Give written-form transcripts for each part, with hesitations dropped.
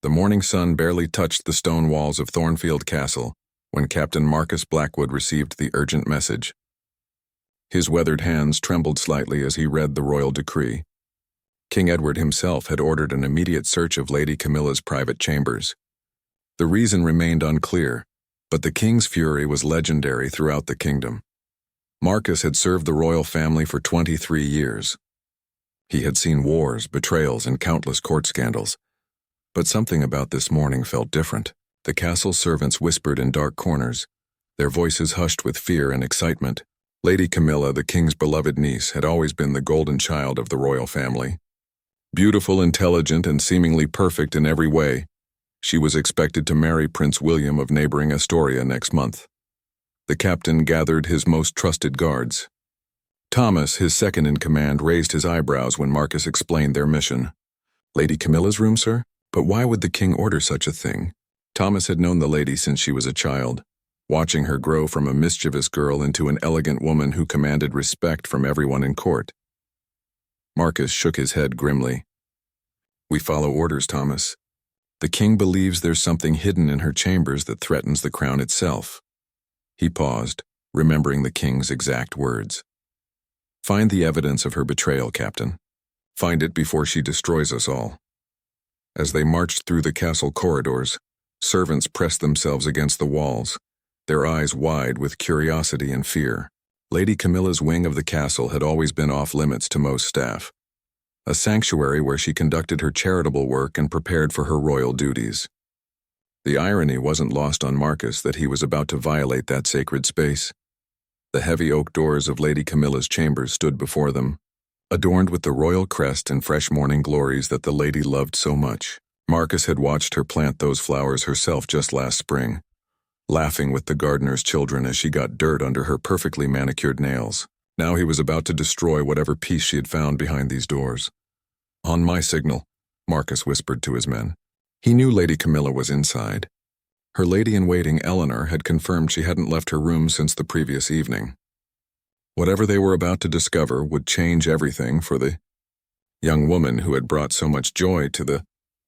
The morning sun barely touched the stone walls of Thornfield Castle when Captain Marcus Blackwood received the urgent message. His weathered hands trembled slightly as he read the royal decree. King Edward himself had ordered an immediate search of Lady Camilla's private chambers. The reason remained unclear, but the king's fury was legendary throughout the kingdom. Marcus had served the royal family for 23 years. He had seen wars, betrayals, and countless court scandals. But something about this morning felt different. The castle servants whispered in dark corners, their voices hushed with fear and excitement. Lady Camilla, the king's beloved niece, had always been the golden child of the royal family. Beautiful, intelligent, and seemingly perfect in every way, she was expected to marry Prince William of neighboring Astoria next month. The captain gathered his most trusted guards. Thomas, his second-in-command, raised his eyebrows when Marcus explained their mission. "Lady Camilla's room, sir? But why would the king order such a thing?" Thomas had known the lady since she was a child, watching her grow from a mischievous girl into an elegant woman who commanded respect from everyone in court. Marcus shook his head grimly. "We follow orders, Thomas. The king believes there's something hidden in her chambers that threatens the crown itself." He paused, remembering the king's exact words. "Find the evidence of her betrayal, Captain. Find it before she destroys us all." As they marched through the castle corridors, servants pressed themselves against the walls, their eyes wide with curiosity and fear. Lady Camilla's wing of the castle had always been off-limits to most staff, a sanctuary where she conducted her charitable work and prepared for her royal duties. The irony wasn't lost on Marcus that he was about to violate that sacred space. The heavy oak doors of Lady Camilla's chambers stood before them, adorned with the royal crest and fresh morning glories that the lady loved so much. Marcus had watched her plant those flowers herself just last spring, laughing with the gardener's children as she got dirt under her perfectly manicured nails. Now he was about to destroy whatever peace she had found behind these doors. "On my signal," Marcus whispered to his men. He knew Lady Camilla was inside. Her lady-in-waiting, Eleanor, had confirmed she hadn't left her room since the previous evening. Whatever they were about to discover would change everything for the young woman who had brought so much joy to the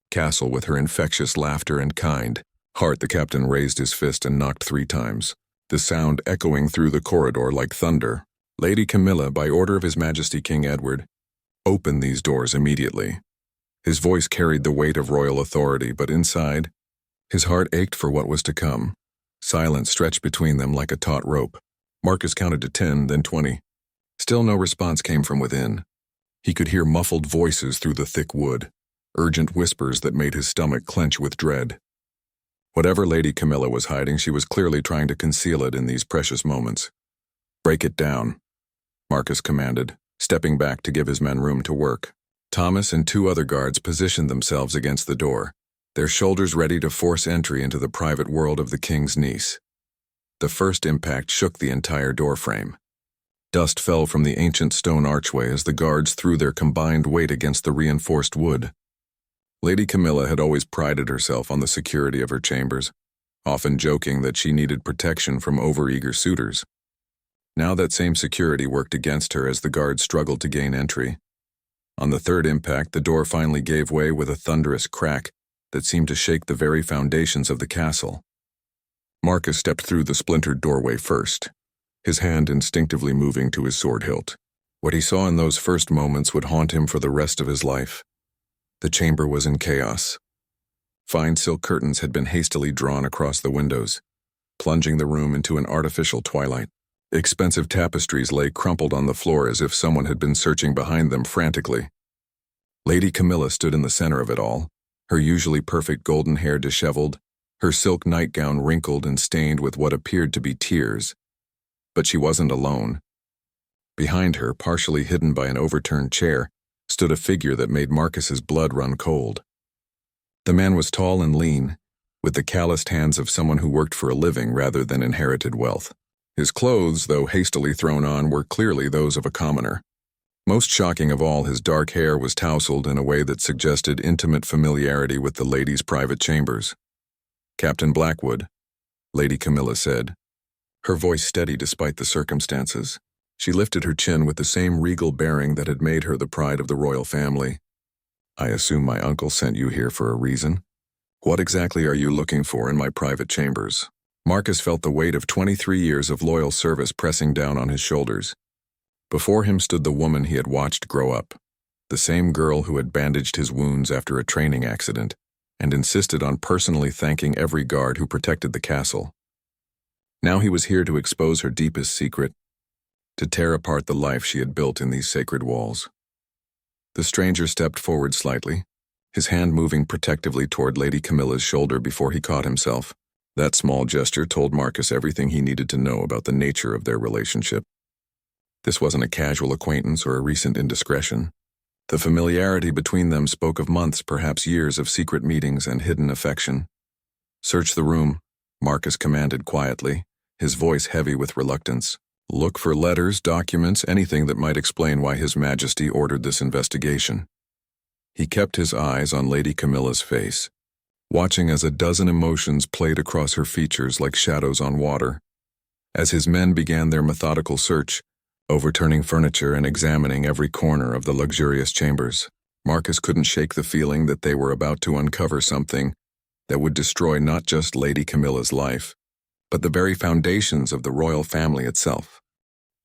castle with her infectious laughter and kind heart. The captain raised his fist and knocked 3 times, the sound echoing through the corridor like thunder. "Lady Camilla, by order of His Majesty King Edward, open these doors immediately." His voice carried the weight of royal authority, but inside, his heart ached for what was to come. Silence stretched between them like a taut rope. Marcus counted to 10, then 20. Still no response came from within. He could hear muffled voices through the thick wood, urgent whispers that made his stomach clench with dread. Whatever Lady Camilla was hiding, she was clearly trying to conceal it in these precious moments. "Break it down," Marcus commanded, stepping back to give his men room to work. Thomas and 2 other guards positioned themselves against the door, their shoulders ready to force entry into the private world of the king's niece. The first impact shook the entire doorframe. Dust fell from the ancient stone archway as the guards threw their combined weight against the reinforced wood. Lady Camilla had always prided herself on the security of her chambers, often joking that she needed protection from overeager suitors. Now that same security worked against her as the guards struggled to gain entry. On the third impact, the door finally gave way with a thunderous crack that seemed to shake the very foundations of the castle. Marcus stepped through the splintered doorway first, his hand instinctively moving to his sword hilt. What he saw in those first moments would haunt him for the rest of his life. The chamber was in chaos. Fine silk curtains had been hastily drawn across the windows, plunging the room into an artificial twilight. Expensive tapestries lay crumpled on the floor as if someone had been searching behind them frantically. Lady Camilla stood in the center of it all, her usually perfect golden hair disheveled, her silk nightgown wrinkled and stained with what appeared to be tears. But she wasn't alone. Behind her, partially hidden by an overturned chair, stood a figure that made Marcus's blood run cold. The man was tall and lean, with the calloused hands of someone who worked for a living rather than inherited wealth. His clothes, though hastily thrown on, were clearly those of a commoner. Most shocking of all, his dark hair was tousled in a way that suggested intimate familiarity with the lady's private chambers. "Captain Blackwood," Lady Camilla said, her voice steady despite the circumstances. She lifted her chin with the same regal bearing that had made her the pride of the royal family. "I assume my uncle sent you here for a reason?" What exactly are you looking for in my private chambers? Marcus felt the weight of 23 years of loyal service pressing down on his shoulders. Before him stood the woman he had watched grow up, the same girl who had bandaged his wounds after a training accident and insisted on personally thanking every guard who protected the castle. Now he was here to expose her deepest secret, to tear apart the life she had built in these sacred walls. The stranger stepped forward slightly, his hand moving protectively toward Lady Camilla's shoulder before he caught himself. That small gesture told Marcus everything he needed to know about the nature of their relationship. This wasn't a casual acquaintance or a recent indiscretion. The familiarity between them spoke of months, perhaps years of secret meetings and hidden affection. "Search the room," Marcus commanded quietly, his voice heavy with reluctance. "Look for letters, documents, anything that might explain why His Majesty ordered this investigation." He kept his eyes on Lady Camilla's face, watching as a dozen emotions played across her features like shadows on water. As his men began their methodical search, overturning furniture and examining every corner of the luxurious chambers, Marcus couldn't shake the feeling that they were about to uncover something that would destroy not just Lady Camilla's life, but the very foundations of the royal family itself.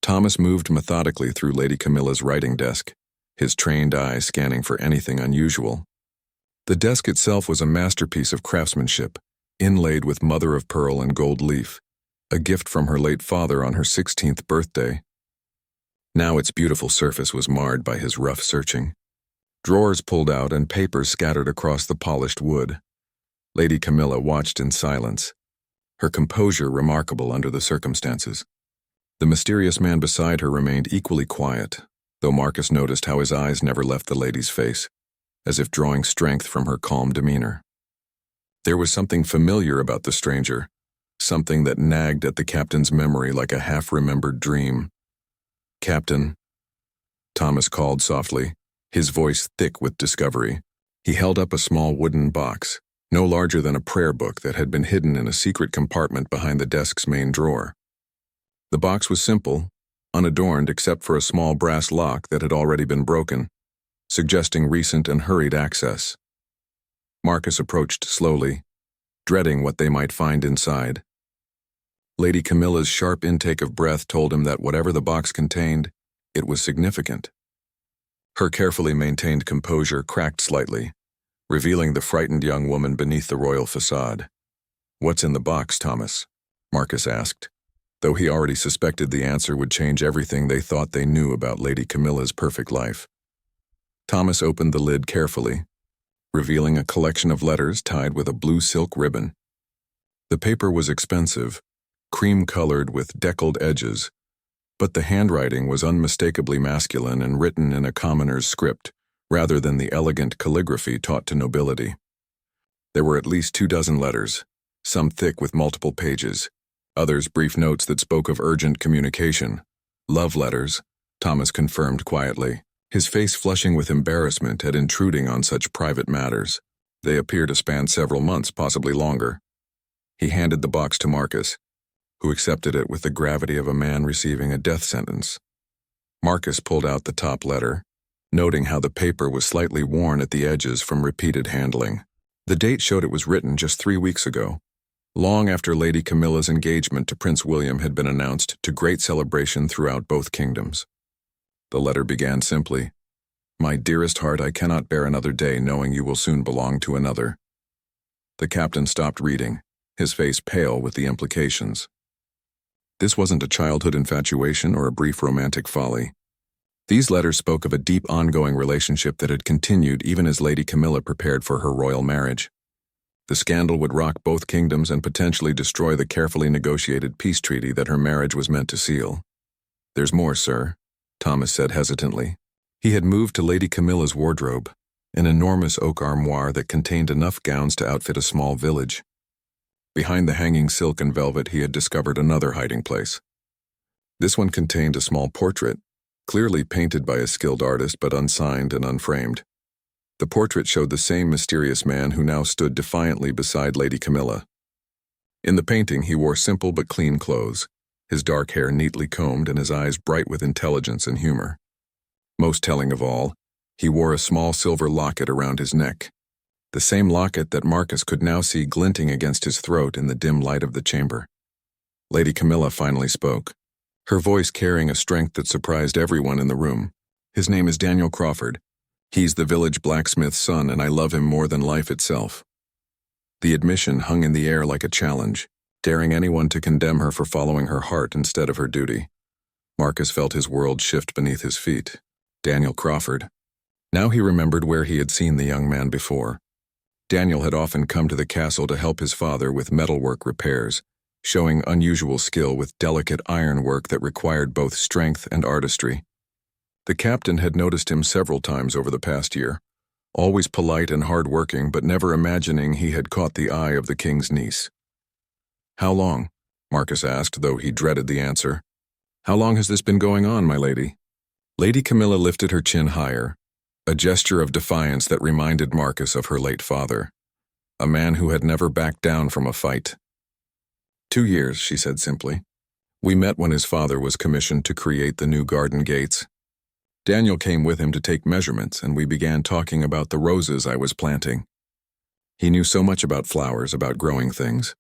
Thomas moved methodically through Lady Camilla's writing desk, his trained eyes scanning for anything unusual. The desk itself was a masterpiece of craftsmanship, inlaid with mother-of-pearl and gold leaf, a gift from her late father on her 16th birthday. Now its beautiful surface was marred by his rough searching. Drawers pulled out and papers scattered across the polished wood. Lady Camilla watched in silence, her composure remarkable under the circumstances. The mysterious man beside her remained equally quiet, though Marcus noticed how his eyes never left the lady's face, as if drawing strength from her calm demeanor. There was something familiar about the stranger, something that nagged at the captain's memory like a half-remembered dream. "Captain," Thomas called softly, his voice thick with discovery. He held up a small wooden box, no larger than a prayer book that had been hidden in a secret compartment behind the desk's main drawer. The box was simple, unadorned except for a small brass lock that had already been broken, suggesting recent and hurried access. Marcus approached slowly, dreading what they might find inside. Lady Camilla's sharp intake of breath told him that whatever the box contained, it was significant. Her carefully maintained composure cracked slightly, revealing the frightened young woman beneath the royal facade. "What's in the box, Thomas?" Marcus asked, though he already suspected the answer would change everything they thought they knew about Lady Camilla's perfect life. Thomas opened the lid carefully, revealing a collection of letters tied with a blue silk ribbon. The paper was expensive, cream-colored with deckled edges, but the handwriting was unmistakably masculine and written in a commoner's script, rather than the elegant calligraphy taught to nobility. There were at least 24 letters, some thick with multiple pages, others brief notes that spoke of urgent communication. "Love letters," Thomas confirmed quietly, his face flushing with embarrassment at intruding on such private matters. They appear to span several months, possibly longer. He handed the box to Marcus, who accepted it with the gravity of a man receiving a death sentence. Marcus pulled out the top letter, noting how the paper was slightly worn at the edges from repeated handling. The date showed it was written just 3 weeks ago, long after Lady Camilla's engagement to Prince William had been announced to great celebration throughout both kingdoms. The letter began simply, "My dearest heart, I cannot bear another day knowing you will soon belong to another." The captain stopped reading, his face pale with the implications. This wasn't a childhood infatuation or a brief romantic folly. These letters spoke of a deep ongoing relationship that had continued even as Lady Camilla prepared for her royal marriage. The scandal would rock both kingdoms and potentially destroy the carefully negotiated peace treaty that her marriage was meant to seal. "There's more, sir," Thomas said hesitantly. He had moved to Lady Camilla's wardrobe, an enormous oak armoire that contained enough gowns to outfit a small village. Behind the hanging silk and velvet he had discovered another hiding place. This one contained a small portrait, clearly painted by a skilled artist but unsigned and unframed. The portrait showed the same mysterious man who now stood defiantly beside Lady Camilla. In the painting he wore simple but clean clothes, his dark hair neatly combed and his eyes bright with intelligence and humor. Most telling of all, he wore a small silver locket around his neck. the same locket that Marcus could now see glinting against his throat in the dim light of the chamber. Lady Camilla finally spoke, her voice carrying a strength that surprised everyone in the room. "His name is Daniel Crawford. He's the village blacksmith's son, and I love him more than life itself." The admission hung in the air like a challenge, daring anyone to condemn her for following her heart instead of her duty. Marcus felt his world shift beneath his feet. Daniel Crawford. Now he remembered where he had seen the young man before. Daniel had often come to the castle to help his father with metalwork repairs, showing unusual skill with delicate ironwork that required both strength and artistry. The captain had noticed him several times over the past year, always polite and hard-working, but never imagining he had caught the eye of the king's niece. "How long?" Marcus asked, though he dreaded the answer. "How long has this been going on, my lady?" Lady Camilla lifted her chin higher, a gesture of defiance that reminded Marcus of her late father, a man who had never backed down from a fight. 2 years, she said simply. "We met when his father was commissioned to create the new garden gates. Daniel came with him to take measurements, and we began talking about the roses I was planting. He knew so much about flowers, about growing things.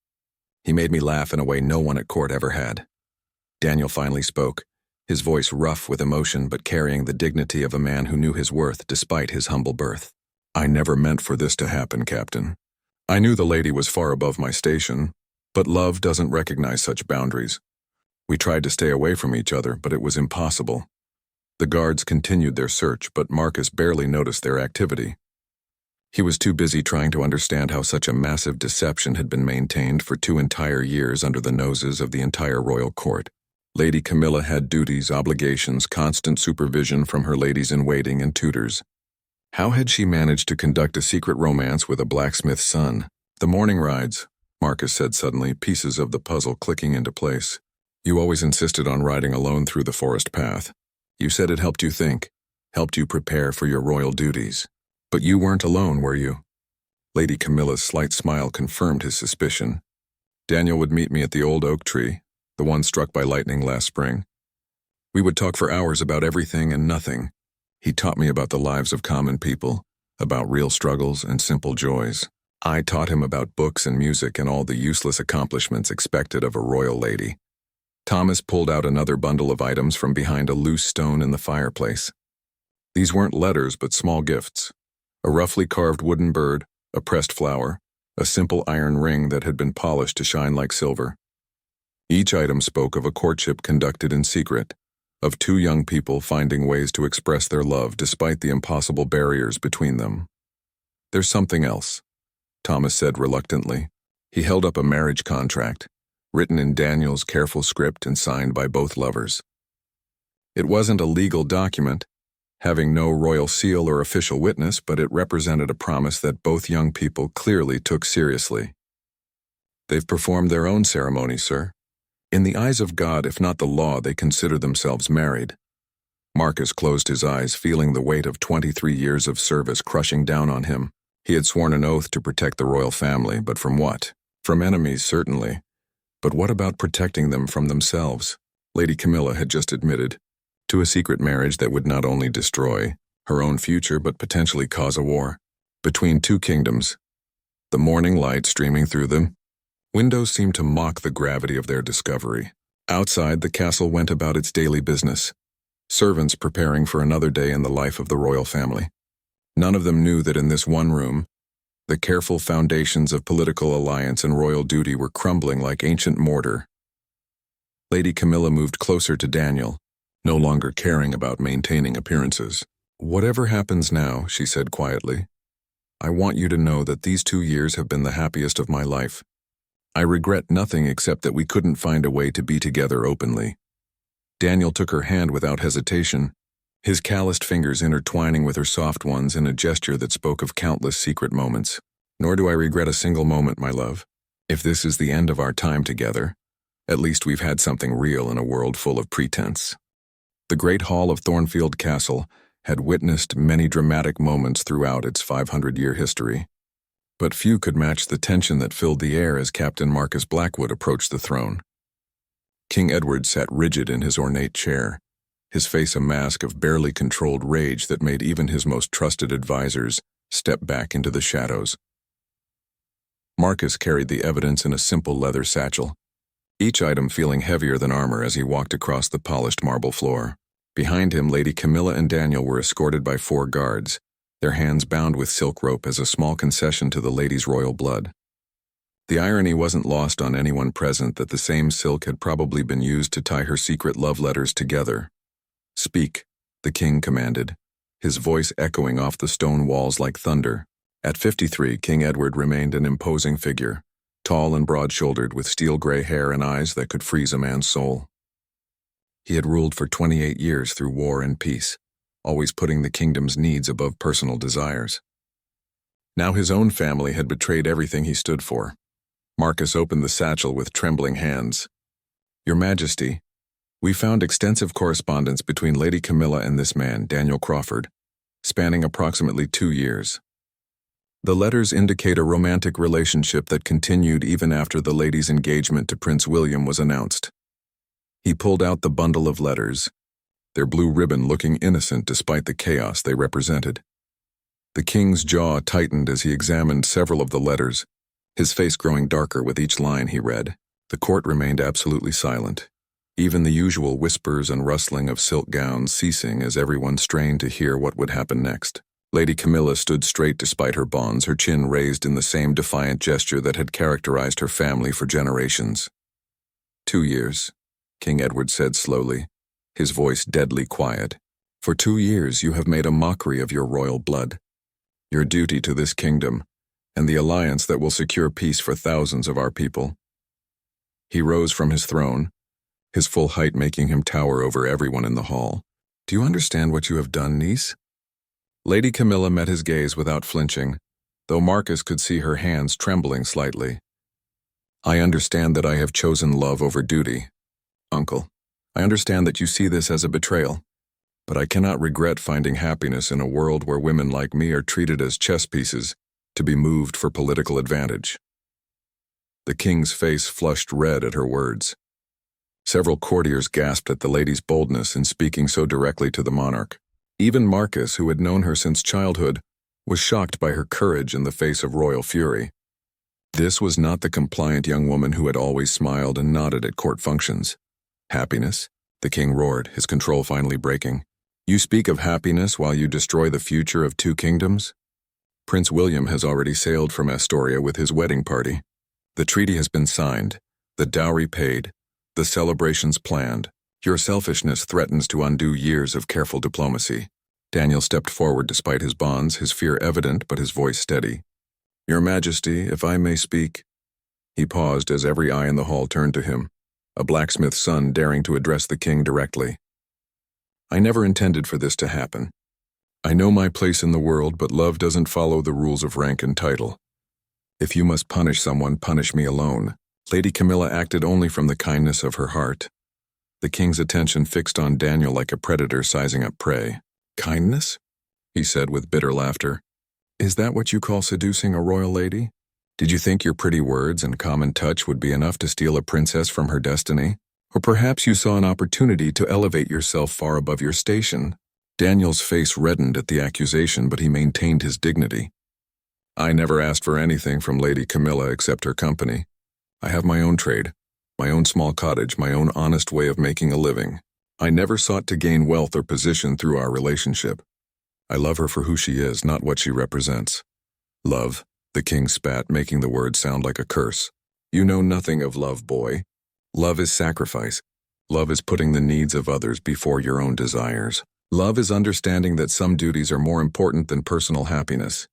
He made me laugh in a way no one at court ever had." Daniel finally spoke, his voice rough with emotion but carrying the dignity of a man who knew his worth despite his humble birth. "I never meant for this to happen, Captain. I knew the lady was far above my station, but love doesn't recognize such boundaries. We tried to stay away from each other, but it was impossible." The guards continued their search, but Marcus barely noticed their activity. He was too busy trying to understand how such a massive deception had been maintained for 2 entire years under the noses of the entire royal court. Lady Camilla had duties, obligations, constant supervision from her ladies-in-waiting and tutors. How had she managed to conduct a secret romance with a blacksmith's son? "The morning rides," Marcus said suddenly, pieces of the puzzle clicking into place. "You always insisted on riding alone through the forest path. You said it helped you think, helped you prepare for your royal duties. But you weren't alone, were you?" Lady Camilla's slight smile confirmed his suspicion. "Daniel would meet me at the old oak tree, the one struck by lightning last spring. We would talk for hours about everything and nothing. He taught me about the lives of common people, about real struggles and simple joys. I taught him about books and music and all the useless accomplishments expected of a royal lady." Thomas pulled out another bundle of items from behind a loose stone in the fireplace. These weren't letters but small gifts. A roughly carved wooden bird, a pressed flower, a simple iron ring that had been polished to shine like silver. Each item spoke of a courtship conducted in secret, of 2 young people finding ways to express their love despite the impossible barriers between them. "There's something else," Thomas said reluctantly. He held up a marriage contract, written in Daniel's careful script and signed by both lovers. It wasn't a legal document, having no royal seal or official witness, but it represented a promise that both young people clearly took seriously. "They've performed their own ceremony, sir. In the eyes of God, if not the law, they consider themselves married." Marcus closed his eyes, feeling the weight of 23 years of service crushing down on him. He had sworn an oath to protect the royal family, but from what? From enemies, certainly. But what about protecting them from themselves? Lady Camilla had just admitted to a secret marriage that would not only destroy her own future but potentially cause a war between 2 kingdoms. The morning light streaming through them. Windows seemed to mock the gravity of their discovery. Outside, the castle went about its daily business, servants preparing for another day in the life of the royal family. None of them knew that in this one room, the careful foundations of political alliance and royal duty were crumbling like ancient mortar. Lady Camilla moved closer to Daniel, no longer caring about maintaining appearances. "Whatever happens now," she said quietly, "I want you to know that these 2 years have been the happiest of my life. I regret nothing except that we couldn't find a way to be together openly." Daniel took her hand without hesitation, his calloused fingers intertwining with her soft ones in a gesture that spoke of countless secret moments. "Nor do I regret a single moment, my love. If this is the end of our time together, at least we've had something real in a world full of pretense." The great hall of Thornfield Castle had witnessed many dramatic moments throughout its 500-year history, but few could match the tension that filled the air as Captain Marcus Blackwood approached the throne. King Edward sat rigid in his ornate chair, his face a mask of barely controlled rage that made even his most trusted advisors stepped back into the shadows. Marcus carried the evidence in a simple leather satchel, each item feeling heavier than armor as he walked across the polished marble floor. Behind him, Lady Camilla and Daniel were escorted by 4 guards, their hands bound with silk rope as a small concession to the lady's royal blood. The irony wasn't lost on anyone present that the same silk had probably been used to tie her secret love letters together. "Speak," the king commanded, his voice echoing off the stone walls like thunder. At 53, King Edward remained an imposing figure, tall and broad-shouldered with steel-gray hair and eyes that could freeze a man's soul. He had ruled for 28 years through war and peace, always putting the kingdom's needs above personal desires. Now his own family had betrayed everything he stood for. Marcus opened the satchel with trembling hands. "Your Majesty, we found extensive correspondence between Lady Camilla and this man, Daniel Crawford, spanning approximately 2 years. The letters indicate a romantic relationship that continued even after the lady's engagement to Prince William was announced." He pulled out the bundle of letters, their blue ribbon looking innocent despite the chaos they represented. The king's jaw tightened as he examined several of the letters, his face growing darker with each line he read. The court remained absolutely silent, even the usual whispers and rustling of silk gowns ceasing as everyone strained to hear what would happen next. Lady Camilla stood straight despite her bonds, her chin raised in the same defiant gesture that had characterized her family for generations. 2 years, King Edward said slowly, his voice deadly quiet. "For 2 years you have made a mockery of your royal blood, your duty to this kingdom, and the alliance that will secure peace for thousands of our people." He rose from his throne, his full height making him tower over everyone in the hall. "Do you understand what you have done, niece?" Lady Camilla met his gaze without flinching, though Marcus could see her hands trembling slightly. "I understand that I have chosen love over duty, Uncle. I understand that you see this as a betrayal, but I cannot regret finding happiness in a world where women like me are treated as chess pieces to be moved for political advantage." The king's face flushed red at her words. Several courtiers gasped at the lady's boldness in speaking so directly to the monarch. Even Marcus, who had known her since childhood, was shocked by her courage in the face of royal fury. This was not the compliant young woman who had always smiled and nodded at court functions. "Happiness?" the king roared, his control finally breaking. "You speak of happiness while you destroy the future of 2 kingdoms? Prince William has already sailed from Astoria with his wedding party. The treaty has been signed, the dowry paid, the celebrations planned. Your selfishness threatens to undo years of careful diplomacy." Daniel stepped forward despite his bonds, his fear evident but his voice steady. "Your Majesty, if I may speak." He paused as every eye in the hall turned to him, a blacksmith's son daring to address the king directly. "I never intended for this to happen. I know my place in the world, but love doesn't follow the rules of rank and title. If you must punish someone, punish me alone." Lady Camilla acted only from the kindness of her heart. The king's attention fixed on Daniel like a predator sizing up prey. "Kindness?" he said with bitter laughter. "Is that what you call seducing a royal lady? Did you think your pretty words and common touch would be enough to steal a princess from her destiny? Or perhaps you saw an opportunity to elevate yourself far above your station?" Daniel's face reddened at the accusation, but he maintained his dignity. "I never asked for anything from Lady Camilla except her company. I have my own trade, my own small cottage, my own honest way of making a living. I never sought to gain wealth or position through our relationship. I love her for who she is, not what she represents." "Love," the king spat, making the word sound like a curse. "You know nothing of love, boy. Love is sacrifice. Love is putting the needs of others before your own desires. Love is understanding that some duties are more important than personal happiness."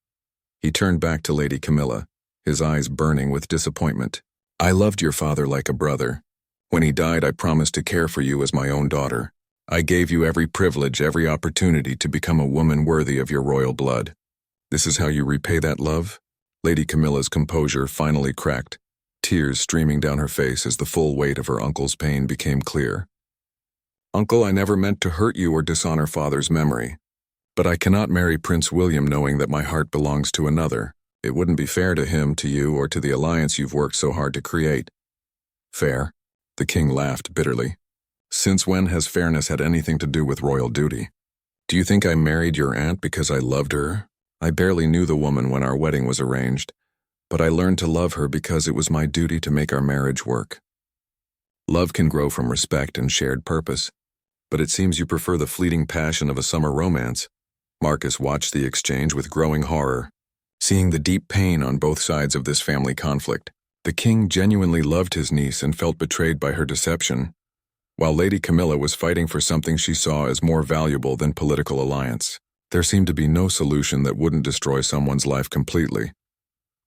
He turned back to Lady Camilla, his eyes burning with disappointment. "I loved your father like a brother. When he died, I promised to care for you as my own daughter. I gave you every privilege, every opportunity to become a woman worthy of your royal blood. This is how you repay that love?" Lady Camilla's composure finally cracked, tears streaming down her face as the full weight of her uncle's pain became clear. "Uncle, I never meant to hurt you or dishonor father's memory. But I cannot marry Prince William knowing that my heart belongs to another. It wouldn't be fair to him, to you, or to the alliance you've worked so hard to create." "Fair?" The king laughed bitterly. "Since when has fairness had anything to do with royal duty? Do you think I married your aunt because I loved her? I barely knew the woman when our wedding was arranged, but I learned to love her because it was my duty to make our marriage work. Love can grow from respect and shared purpose, but it seems you prefer the fleeting passion of a summer romance. Marcus watched the exchange with growing horror, seeing the deep pain on both sides of this family conflict. The king genuinely loved his niece and felt betrayed by her deception, while Lady Camilla was fighting for something she saw as more valuable than political alliance. There seemed to be no solution that wouldn't destroy someone's life completely.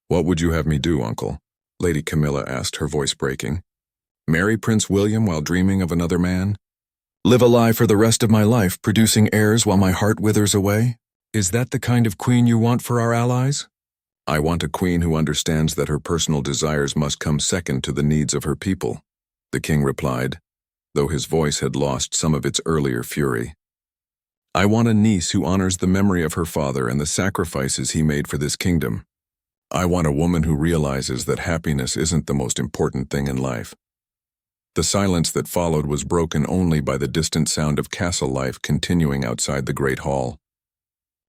"What would you have me do, uncle?" Lady Camilla asked, her voice breaking. "Marry Prince William while dreaming of another man? Live a lie for the rest of my life, producing heirs while my heart withers away? Is that the kind of queen you want for our allies?" "I want a queen who understands that her personal desires must come second to the needs of her people," the king replied, though his voice had lost some of its earlier fury. "I want a niece who honors the memory of her father and the sacrifices he made for this kingdom. I want a woman who realizes that happiness isn't the most important thing in life." The silence that followed was broken only by the distant sound of castle life continuing outside the great hall.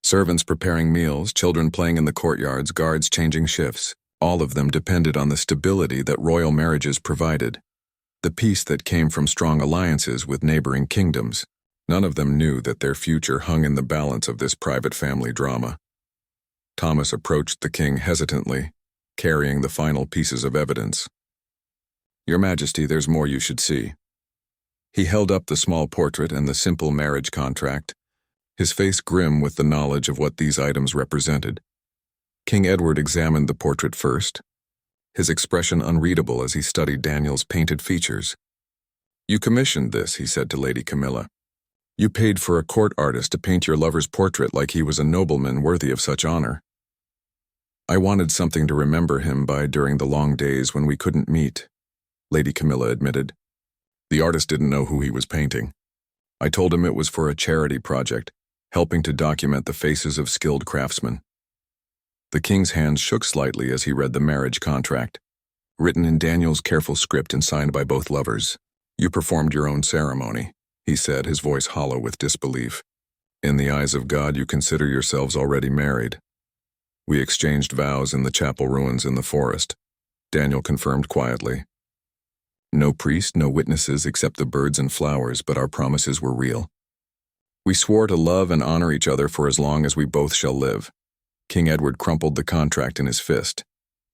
Servants preparing meals, children playing in the courtyards, guards changing shifts, all of them depended on the stability that royal marriages provided, the peace that came from strong alliances with neighboring kingdoms. None of them knew that their future hung in the balance of this private family drama. Thomas approached the king hesitantly, carrying the final pieces of evidence. "Your Majesty, there's more you should see." He held up the small portrait and the simple marriage contract, his face grim with the knowledge of what these items represented. King Edward examined the portrait first, his expression unreadable as he studied Daniel's painted features. "You commissioned this," he said to Lady Camilla. "You paid for a court artist to paint your lover's portrait like he was a nobleman worthy of such honor." "I wanted something to remember him by during the long days when we couldn't meet," Lady Camilla admitted. "The artist didn't know who he was painting. I told him it was for a charity project, helping to document the faces of skilled craftsmen." The king's hands shook slightly as he read the marriage contract, written in Daniel's careful script and signed by both lovers. "You performed your own ceremony," he said, his voice hollow with disbelief. "In the eyes of God, you consider yourselves already married." "We exchanged vows in the chapel ruins in the forest," Daniel confirmed quietly. "No priest, no witnesses except the birds and flowers, but our promises were real. We swore to love and honor each other for as long as we both shall live." King Edward crumpled the contract in his fist,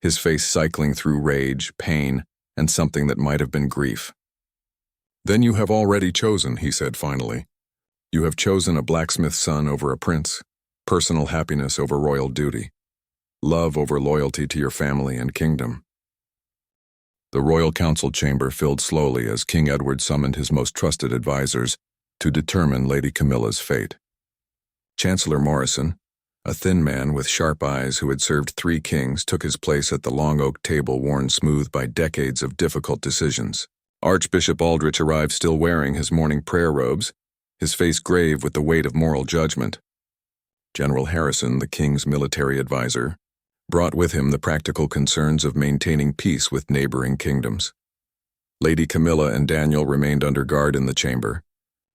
his face cycling through rage, pain, and something that might have been grief. "Then you have already chosen," he said finally. "You have chosen a blacksmith's son over a prince, personal happiness over royal duty, love over loyalty to your family and kingdom." The royal council chamber filled slowly as King Edward summoned his most trusted advisors to determine Lady Camilla's fate. Chancellor Morrison, a thin man with sharp eyes who had served 3 kings, took his place at the long oak table worn smooth by decades of difficult decisions. Archbishop Aldrich arrived still wearing his morning prayer robes, his face grave with the weight of moral judgment. General Harrison, the king's military advisor, brought with him the practical concerns of maintaining peace with neighboring kingdoms. Lady Camilla and Daniel remained under guard in the chamber,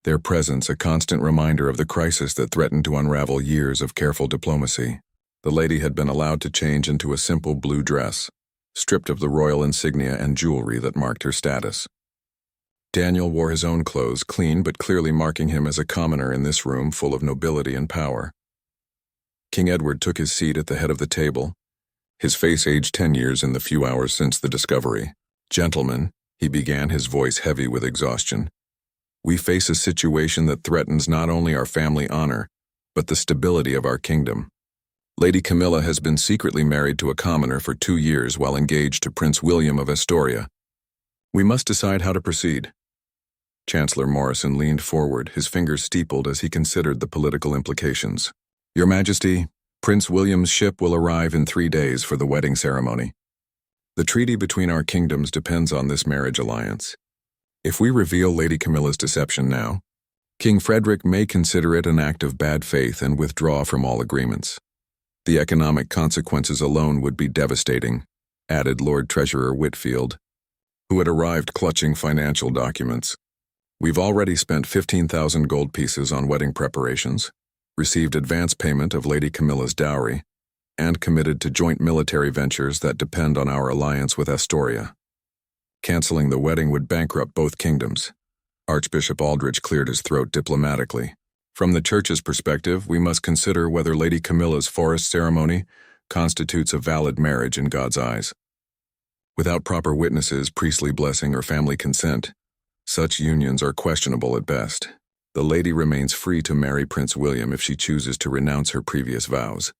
their presence a constant reminder of the crisis that threatened to unravel years of careful diplomacy. The lady had been allowed to change into a simple blue dress, stripped of the royal insignia and jewelry that marked her status. Daniel wore his own clothes, clean but clearly marking him as a commoner in this room full of nobility and power. King Edward took his seat at the head of the table, his face aged 10 years in the few hours since the discovery. "Gentlemen," he began, his voice heavy with exhaustion, "we face a situation that threatens not only our family honor, but the stability of our kingdom. Lady Camilla has been secretly married to a commoner for 2 years while engaged to Prince William of Astoria. We must decide how to proceed." Chancellor Morrison leaned forward, his fingers steepled as he considered the political implications. "Your Majesty, Prince William's ship will arrive in 3 days for the wedding ceremony. The treaty between our kingdoms depends on this marriage alliance. If we reveal Lady Camilla's deception now, King Frederick may consider it an act of bad faith and withdraw from all agreements. The economic consequences alone would be devastating," added Lord Treasurer Whitfield, who had arrived clutching financial documents. "We've already spent 15,000 gold pieces on wedding preparations. received advance payment of Lady Camilla's dowry, and committed to joint military ventures that depend on our alliance with Astoria. Canceling the wedding would bankrupt both kingdoms. Archbishop Aldrich cleared his throat diplomatically. From the Church's perspective, we must consider whether Lady Camilla's forest ceremony constitutes a valid marriage in God's eyes. Without proper witnesses, priestly blessing, or family consent, such unions are questionable at best. The lady remains free to marry Prince William if she chooses to renounce her previous vows.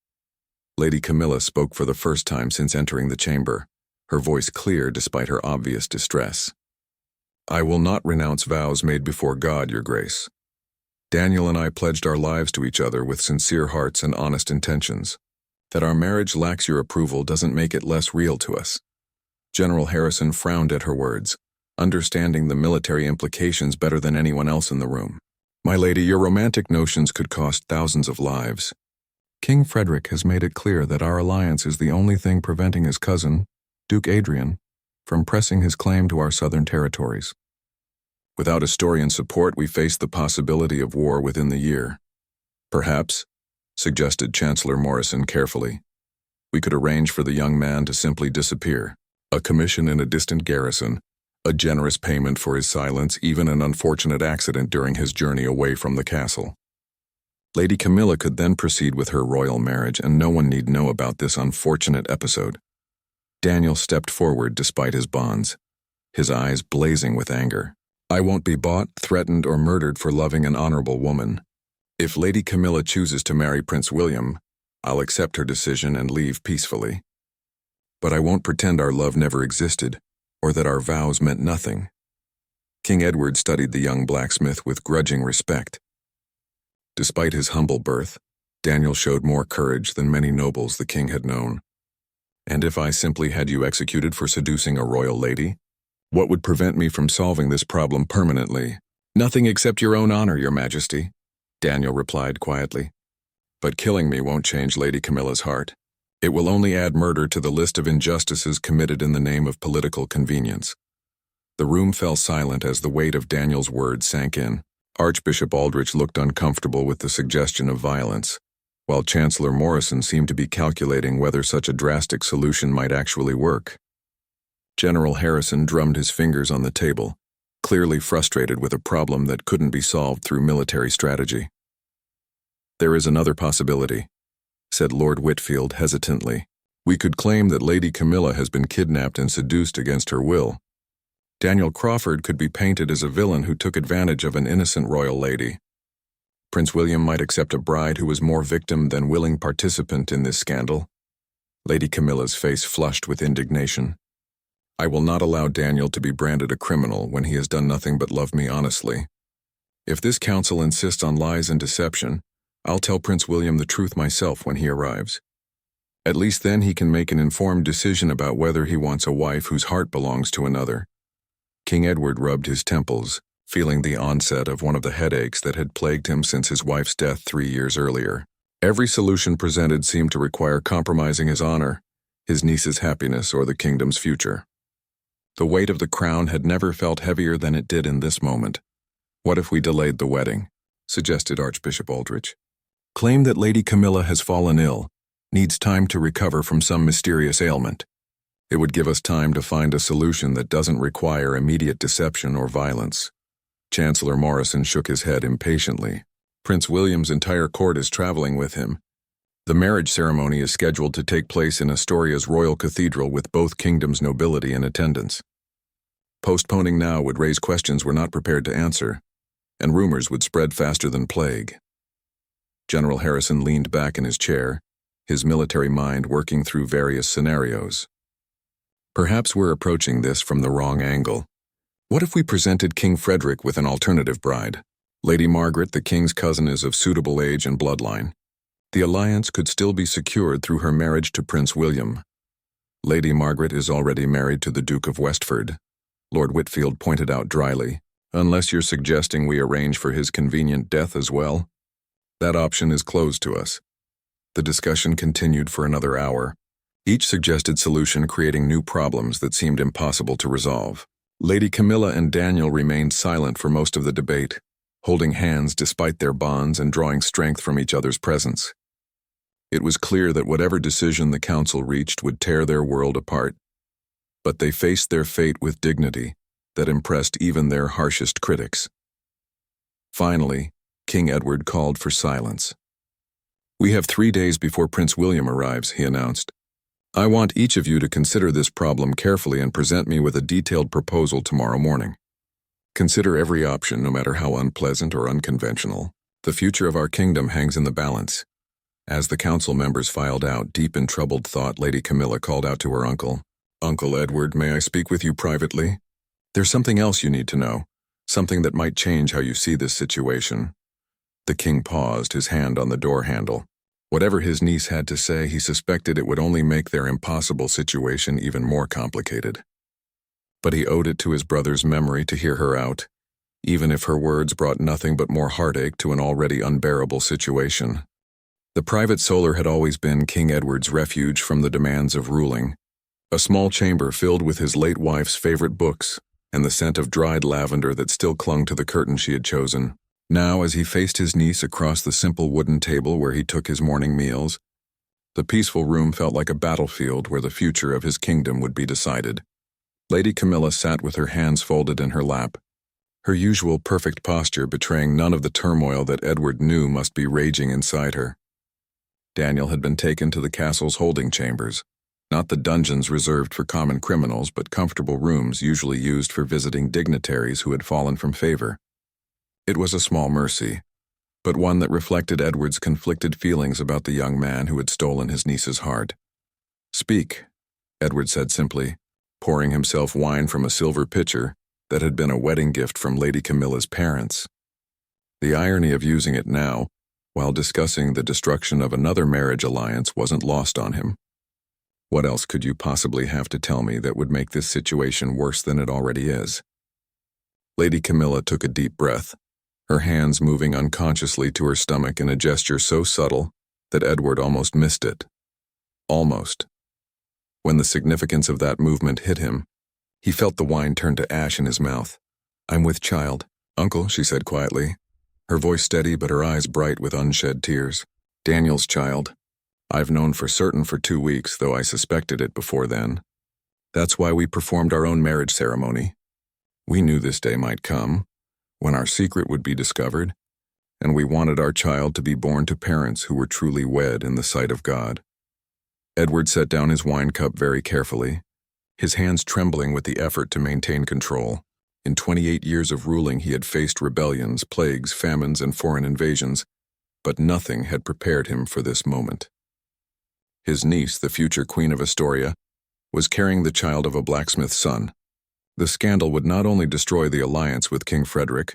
Lady Camilla spoke for the first time since entering the chamber, her voice clear despite her obvious distress. "I will not renounce vows made before God, Your Grace. Daniel and I pledged our lives to each other with sincere hearts and honest intentions. That our marriage lacks your approval doesn't make it less real to us." General Harrison frowned at her words, understanding the military implications better than anyone else in the room. "My lady, your romantic notions could cost thousands of lives. King Frederick has made it clear that our alliance is the only thing preventing his cousin, Duke Adrian, from pressing his claim to our southern territories. Without Astorian support, we face the possibility of war within the year. Perhaps, suggested Chancellor Morrison carefully, we could arrange for the young man to simply disappear. A commission in a distant garrison, a generous payment for his silence, even an unfortunate accident during his journey away from the castle. Lady Camilla could then proceed with her royal marriage, and no one need know about this unfortunate episode. Daniel stepped forward despite his bonds, his eyes blazing with anger. "I won't be bought, threatened, or murdered for loving an honorable woman. If Lady Camilla chooses to marry Prince William, I'll accept her decision and leave peacefully. But I won't pretend our love never existed, or that our vows meant nothing." King Edward studied the young blacksmith with grudging respect. Despite his humble birth, Daniel showed more courage than many nobles the king had known. "And if I simply had you executed for seducing a royal lady? What would prevent me from solving this problem permanently?" "Nothing except your own honor, Your Majesty," Daniel replied quietly. "But killing me won't change Lady Camilla's heart. It will only add murder to the list of injustices committed in the name of political convenience." The room fell silent as the weight of Daniel's words sank in. Archbishop Aldrich looked uncomfortable with the suggestion of violence, while Chancellor Morrison seemed to be calculating whether such a drastic solution might actually work. General Harrison drummed his fingers on the table, clearly frustrated with a problem that couldn't be solved through military strategy. "There is another possibility," said Lord Whitfield hesitantly. "We could claim that Lady Camilla has been kidnapped and seduced against her will. Daniel Crawford could be painted as a villain who took advantage of an innocent royal lady. Prince William might accept a bride who was more victim than willing participant in this scandal." Lady Camilla's face flushed with indignation. "I will not allow Daniel to be branded a criminal when he has done nothing but love me honestly. If this council insists on lies and deception, I'll tell Prince William the truth myself when he arrives. At least then he can make an informed decision about whether he wants a wife whose heart belongs to another." King Edward rubbed his temples, feeling the onset of one of the headaches that had plagued him since his wife's death 3 years earlier. Every solution presented seemed to require compromising his honor, his niece's happiness, or the kingdom's future. The weight of the crown had never felt heavier than it did in this moment. "What if we delayed the wedding?" suggested Archbishop Aldrich. "Claim that Lady Camilla has fallen ill, needs time to recover from some mysterious ailment. It would give us time to find a solution that doesn't require immediate deception or violence." Chancellor Morrison shook his head impatiently. "Prince William's entire court is traveling with him. The marriage ceremony is scheduled to take place in Astoria's royal cathedral with both kingdoms' nobility in attendance. Postponing now would raise questions we're not prepared to answer, and rumors would spread faster than plague." General Harrison leaned back in his chair, his military mind working through various scenarios. "Perhaps we're approaching this from the wrong angle. What if we presented King Frederick with an alternative bride? Lady Margaret, the king's cousin, is of suitable age and bloodline. The alliance could still be secured through her marriage to Prince William. Lady Margaret is already married to the Duke of Westford," Lord Whitfield pointed out dryly, "unless you're suggesting we arrange for his convenient death as well. That option is closed to us." The discussion continued for another hour, each suggested solution creating new problems that seemed impossible to resolve. Lady Camilla and Daniel remained silent for most of the debate, holding hands despite their bonds and drawing strength from each other's presence. It was clear that whatever decision the council reached would tear their world apart, but they faced their fate with dignity that impressed even their harshest critics. Finally, King Edward called for silence. "We have 3 days before Prince William arrives," he announced. "I want each of you to consider this problem carefully and present me with a detailed proposal tomorrow morning. Consider every option, no matter how unpleasant or unconventional. The future of our kingdom hangs in the balance." As the council members filed out, deep in troubled thought, Lady Camilla called out to her uncle, "Uncle Edward, may I speak with you privately? There's something else you need to know, something that might change how you see this situation." The king paused, his hand on the door handle. Whatever his niece had to say, he suspected it would only make their impossible situation even more complicated. But he owed it to his brother's memory to hear her out, even if her words brought nothing but more heartache to an already unbearable situation. The private solar had always been King Edward's refuge from the demands of ruling, a small chamber filled with his late wife's favorite books and the scent of dried lavender that still clung to the curtain she had chosen. Now, as he faced his niece across the simple wooden table where he took his morning meals, the peaceful room felt like a battlefield where the future of his kingdom would be decided. Lady Camilla sat with her hands folded in her lap, her usual perfect posture betraying none of the turmoil that Edward knew must be raging inside her. Daniel had been taken to the castle's holding chambers, not the dungeons reserved for common criminals, but comfortable rooms usually used for visiting dignitaries who had fallen from favor. It was a small mercy, but one that reflected Edward's conflicted feelings about the young man who had stolen his niece's heart. "Speak," Edward said simply, pouring himself wine from a silver pitcher that had been a wedding gift from Lady Camilla's parents. The irony of using it now, while discussing the destruction of another marriage alliance, wasn't lost on him. "What else could you possibly have to tell me that would make this situation worse than it already is?" Lady Camilla took a deep breath, her hands moving unconsciously to her stomach in a gesture so subtle that Edward almost missed it. Almost. When the significance of that movement hit him, he felt the wine turn to ash in his mouth. "I'm with child, Uncle," she said quietly, her voice steady but her eyes bright with unshed tears. "Daniel's child. I've known for certain for 2 weeks, though I suspected it before then. That's why we performed our own marriage ceremony. We knew this day might come, when our secret would be discovered, and we wanted our child to be born to parents who were truly wed in the sight of God." Edward set down his wine cup very carefully, his hands trembling with the effort to maintain control. In 28 years of ruling, he had faced rebellions, plagues, famines, and foreign invasions, but nothing had prepared him for this moment. His niece, the future Queen of Astoria, was carrying the child of a blacksmith's son. The scandal would not only destroy the alliance with King Frederick,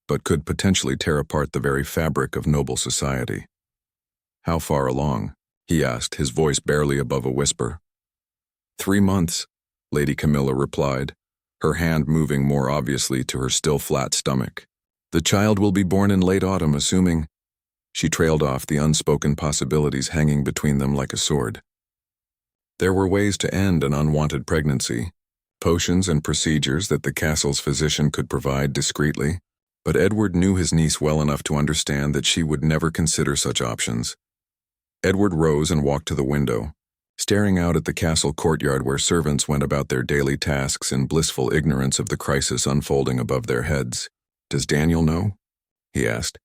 but could potentially tear apart the very fabric of noble society. "How far along?" he asked, his voice barely above a whisper. 3 months, Lady Camilla replied, her hand moving more obviously to her still flat stomach. "The child will be born in late autumn, assuming—" She trailed off, the unspoken possibilities hanging between them like a sword. There were ways to end an unwanted pregnancy, potions and procedures that the castle's physician could provide discreetly, but Edward knew his niece well enough to understand that she would never consider such options. Edward rose and walked to the window, staring out at the castle courtyard where servants went about their daily tasks in blissful ignorance of the crisis unfolding above their heads. "Does Daniel know?" he asked,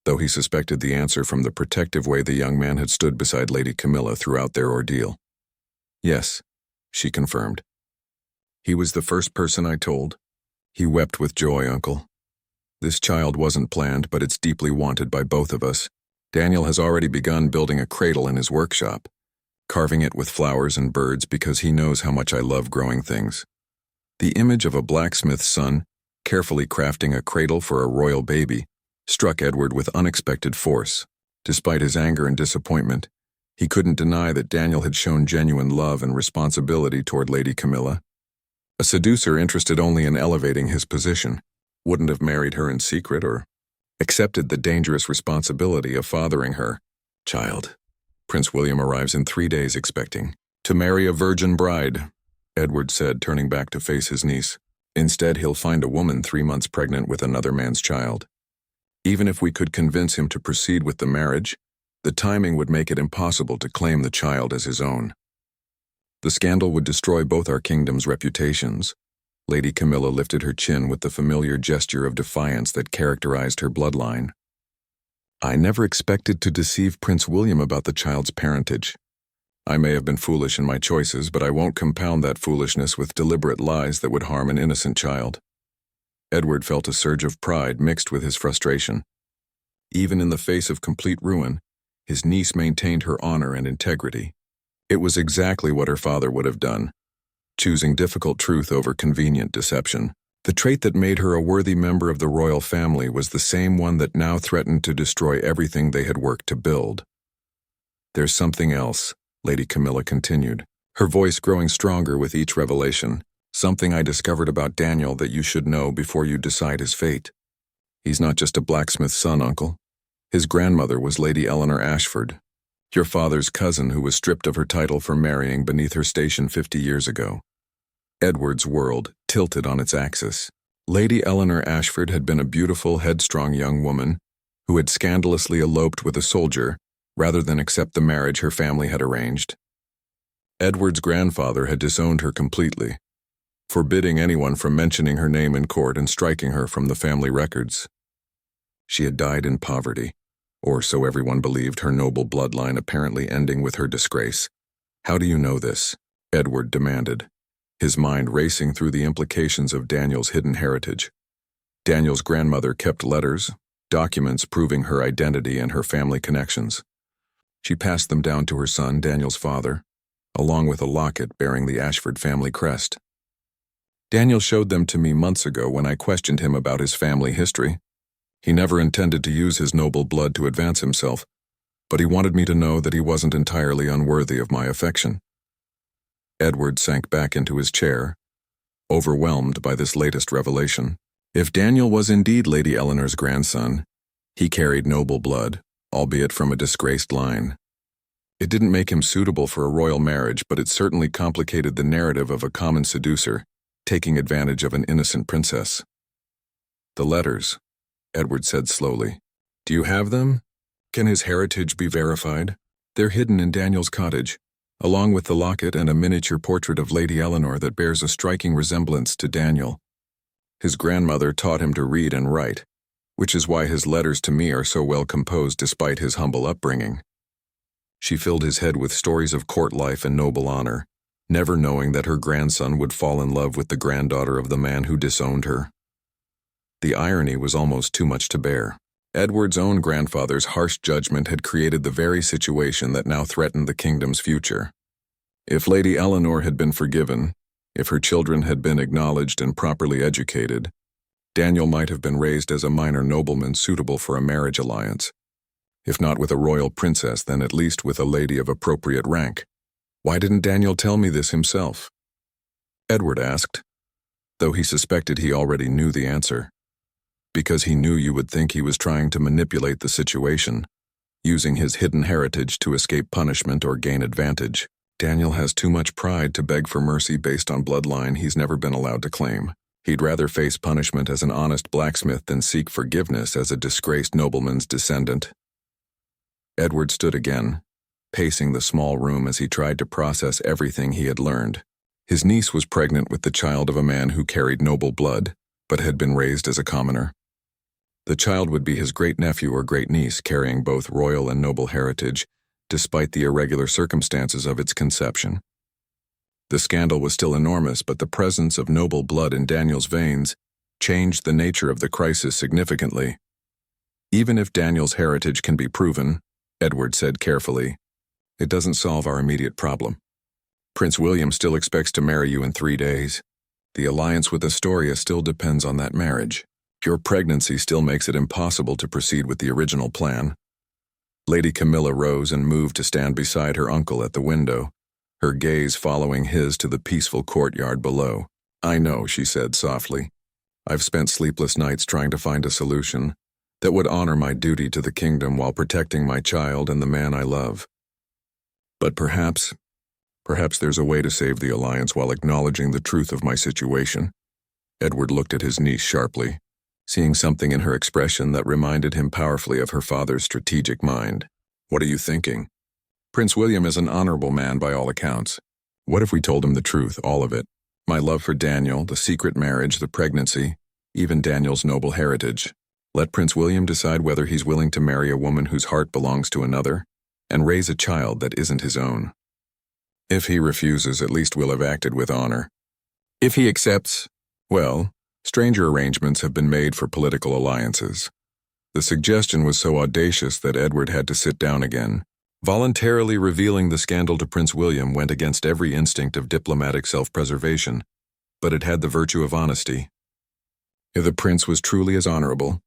though he suspected the answer from the protective way the young man had stood beside Lady Camilla throughout their ordeal. "Yes," she confirmed. "He was the first person I told." He wept with joy, Uncle. "This child wasn't planned, but it's deeply wanted by both of us. Daniel has already begun building a cradle in his workshop, carving it with flowers and birds because he knows how much I love growing things." The image of a blacksmith's son, carefully crafting a cradle for a royal baby, struck Edward with unexpected force. Despite his anger and disappointment, he couldn't deny that Daniel had shown genuine love and responsibility toward Lady Camilla. A seducer interested only in elevating his position wouldn't have married her in secret or accepted the dangerous responsibility of fathering her child. "Prince William arrives in 3 days expecting to marry a virgin bride," Edward said, turning back to face his niece. "Instead, he'll find a woman 3 months pregnant with another man's child. Even if we could convince him to proceed with the marriage, the timing would make it impossible to claim the child as his own. The scandal would destroy both our kingdoms' reputations. Lady Camilla lifted her chin with the familiar gesture of defiance that characterized her bloodline. I never expected to deceive Prince William about the child's parentage. I may have been foolish in my choices, but I won't compound that foolishness with deliberate lies that would harm an innocent child. Edward felt a surge of pride mixed with his frustration. Even in the face of complete ruin, his niece maintained her honor and integrity. It was exactly what her father would have done, choosing difficult truth over convenient deception. The trait that made her a worthy member of the royal family was the same one that now threatened to destroy everything they had worked to build. There's something else, Lady Camilla continued, her voice growing stronger with each revelation. Something I discovered about Daniel that you should know before you decide his fate. He's not just a blacksmith's son, Uncle. His grandmother was Lady Eleanor Ashford, your father's cousin who was stripped of her title for marrying beneath her station 50 years ago. Edward's world tilted on its axis. Lady Eleanor Ashford had been a beautiful, headstrong young woman who had scandalously eloped with a soldier rather than accept the marriage her family had arranged. Edward's grandfather had disowned her completely, forbidding anyone from mentioning her name in court and striking her from the family records. She had died in poverty, or so everyone believed, her noble bloodline apparently ending with her disgrace. How do you know this? Edward demanded, his mind racing through the implications of Daniel's hidden heritage. Daniel's grandmother kept letters, documents proving her identity and her family connections. She passed them down to her son, Daniel's father, along with a locket bearing the Ashford family crest. Daniel showed them to me months ago when I questioned him about his family history. He never intended to use his noble blood to advance himself, but he wanted me to know that he wasn't entirely unworthy of my affection. Edward sank back into his chair, overwhelmed by this latest revelation. If Daniel was indeed Lady Eleanor's grandson, he carried noble blood, albeit from a disgraced line. It didn't make him suitable for a royal marriage, but it certainly complicated the narrative of a common seducer taking advantage of an innocent princess. The letters, Edward said slowly. Do you have them? Can his heritage be verified? They're hidden in Daniel's cottage, along with the locket and a miniature portrait of Lady Eleanor that bears a striking resemblance to Daniel. His grandmother taught him to read and write, which is why his letters to me are so well composed despite his humble upbringing. She filled his head with stories of court life and noble honor, never knowing that her grandson would fall in love with the granddaughter of the man who disowned her. The irony was almost too much to bear. Edward's own grandfather's harsh judgment had created the very situation that now threatened the kingdom's future. If Lady Eleanor had been forgiven, if her children had been acknowledged and properly educated, Daniel might have been raised as a minor nobleman suitable for a marriage alliance. If not with a royal princess, then at least with a lady of appropriate rank. Why didn't Daniel tell me this himself? Edward asked, though he suspected he already knew the answer. Because he knew you would think he was trying to manipulate the situation, using his hidden heritage to escape punishment or gain advantage. Daniel has too much pride to beg for mercy based on bloodline he's never been allowed to claim. He'd rather face punishment as an honest blacksmith than seek forgiveness as a disgraced nobleman's descendant. Edward stood again, pacing the small room as he tried to process everything he had learned. His niece was pregnant with the child of a man who carried noble blood, but had been raised as a commoner. The child would be his great-nephew or great-niece, carrying both royal and noble heritage, despite the irregular circumstances of its conception. The scandal was still enormous, but the presence of noble blood in Daniel's veins changed the nature of the crisis significantly. Even if Daniel's heritage can be proven, Edward said carefully, it doesn't solve our immediate problem. Prince William still expects to marry you in 3 days. The alliance with Astoria still depends on that marriage. Your pregnancy still makes it impossible to proceed with the original plan. Lady Camilla rose and moved to stand beside her uncle at the window, her gaze following his to the peaceful courtyard below. I know, she said softly. I've spent sleepless nights trying to find a solution that would honor my duty to the kingdom while protecting my child and the man I love. But perhaps there's a way to save the alliance while acknowledging the truth of my situation. Edward looked at his niece sharply, seeing something in her expression that reminded him powerfully of her father's strategic mind. "What are you thinking? Prince William is an honorable man by all accounts. What if we told him the truth, all of it? My love for Daniel, the secret marriage, the pregnancy, even Daniel's noble heritage. Let Prince William decide whether he's willing to marry a woman whose heart belongs to another, and raise a child that isn't his own. If he refuses, at least we'll have acted with honor. If he accepts, well, stranger arrangements have been made for political alliances." The suggestion was so audacious that Edward had to sit down again. Voluntarily revealing the scandal to Prince William went against every instinct of diplomatic self-preservation, but it had the virtue of honesty. If the prince was truly as honorable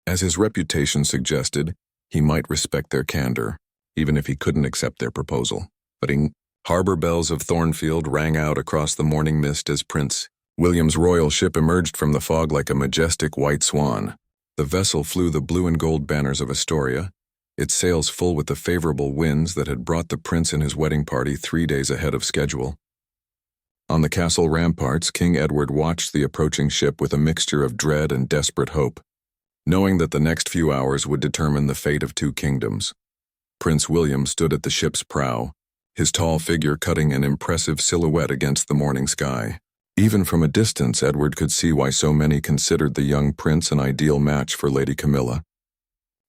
as his reputation suggested, he might respect their candor, even if he couldn't accept their proposal. But harbor bells of Thornfield rang out across the morning mist as Prince William's royal ship emerged from the fog like a majestic white swan. The vessel flew the blue and gold banners of Astoria, its sails full with the favorable winds that had brought the prince and his wedding party 3 days ahead of schedule. On the castle ramparts, King Edward watched the approaching ship with a mixture of dread and desperate hope, knowing that the next few hours would determine the fate of 2 kingdoms. Prince William stood at the ship's prow, his tall figure cutting an impressive silhouette against the morning sky. Even from a distance, Edward could see why so many considered the young prince an ideal match for Lady Camilla.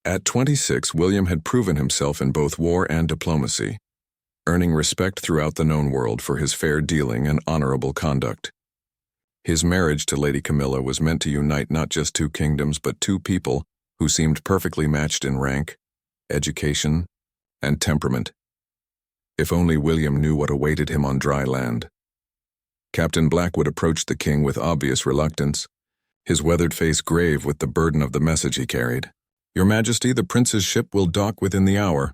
At 26, William had proven himself in both war and diplomacy, earning respect throughout the known world for his fair dealing and honorable conduct. His marriage to Lady Camilla was meant to unite not just 2 kingdoms but 2 people who seemed perfectly matched in rank, education, and temperament. If only William knew what awaited him on dry land. Captain Blackwood approached the king with obvious reluctance, his weathered face grave with the burden of the message he carried. "Your Majesty, the prince's ship will dock within the hour.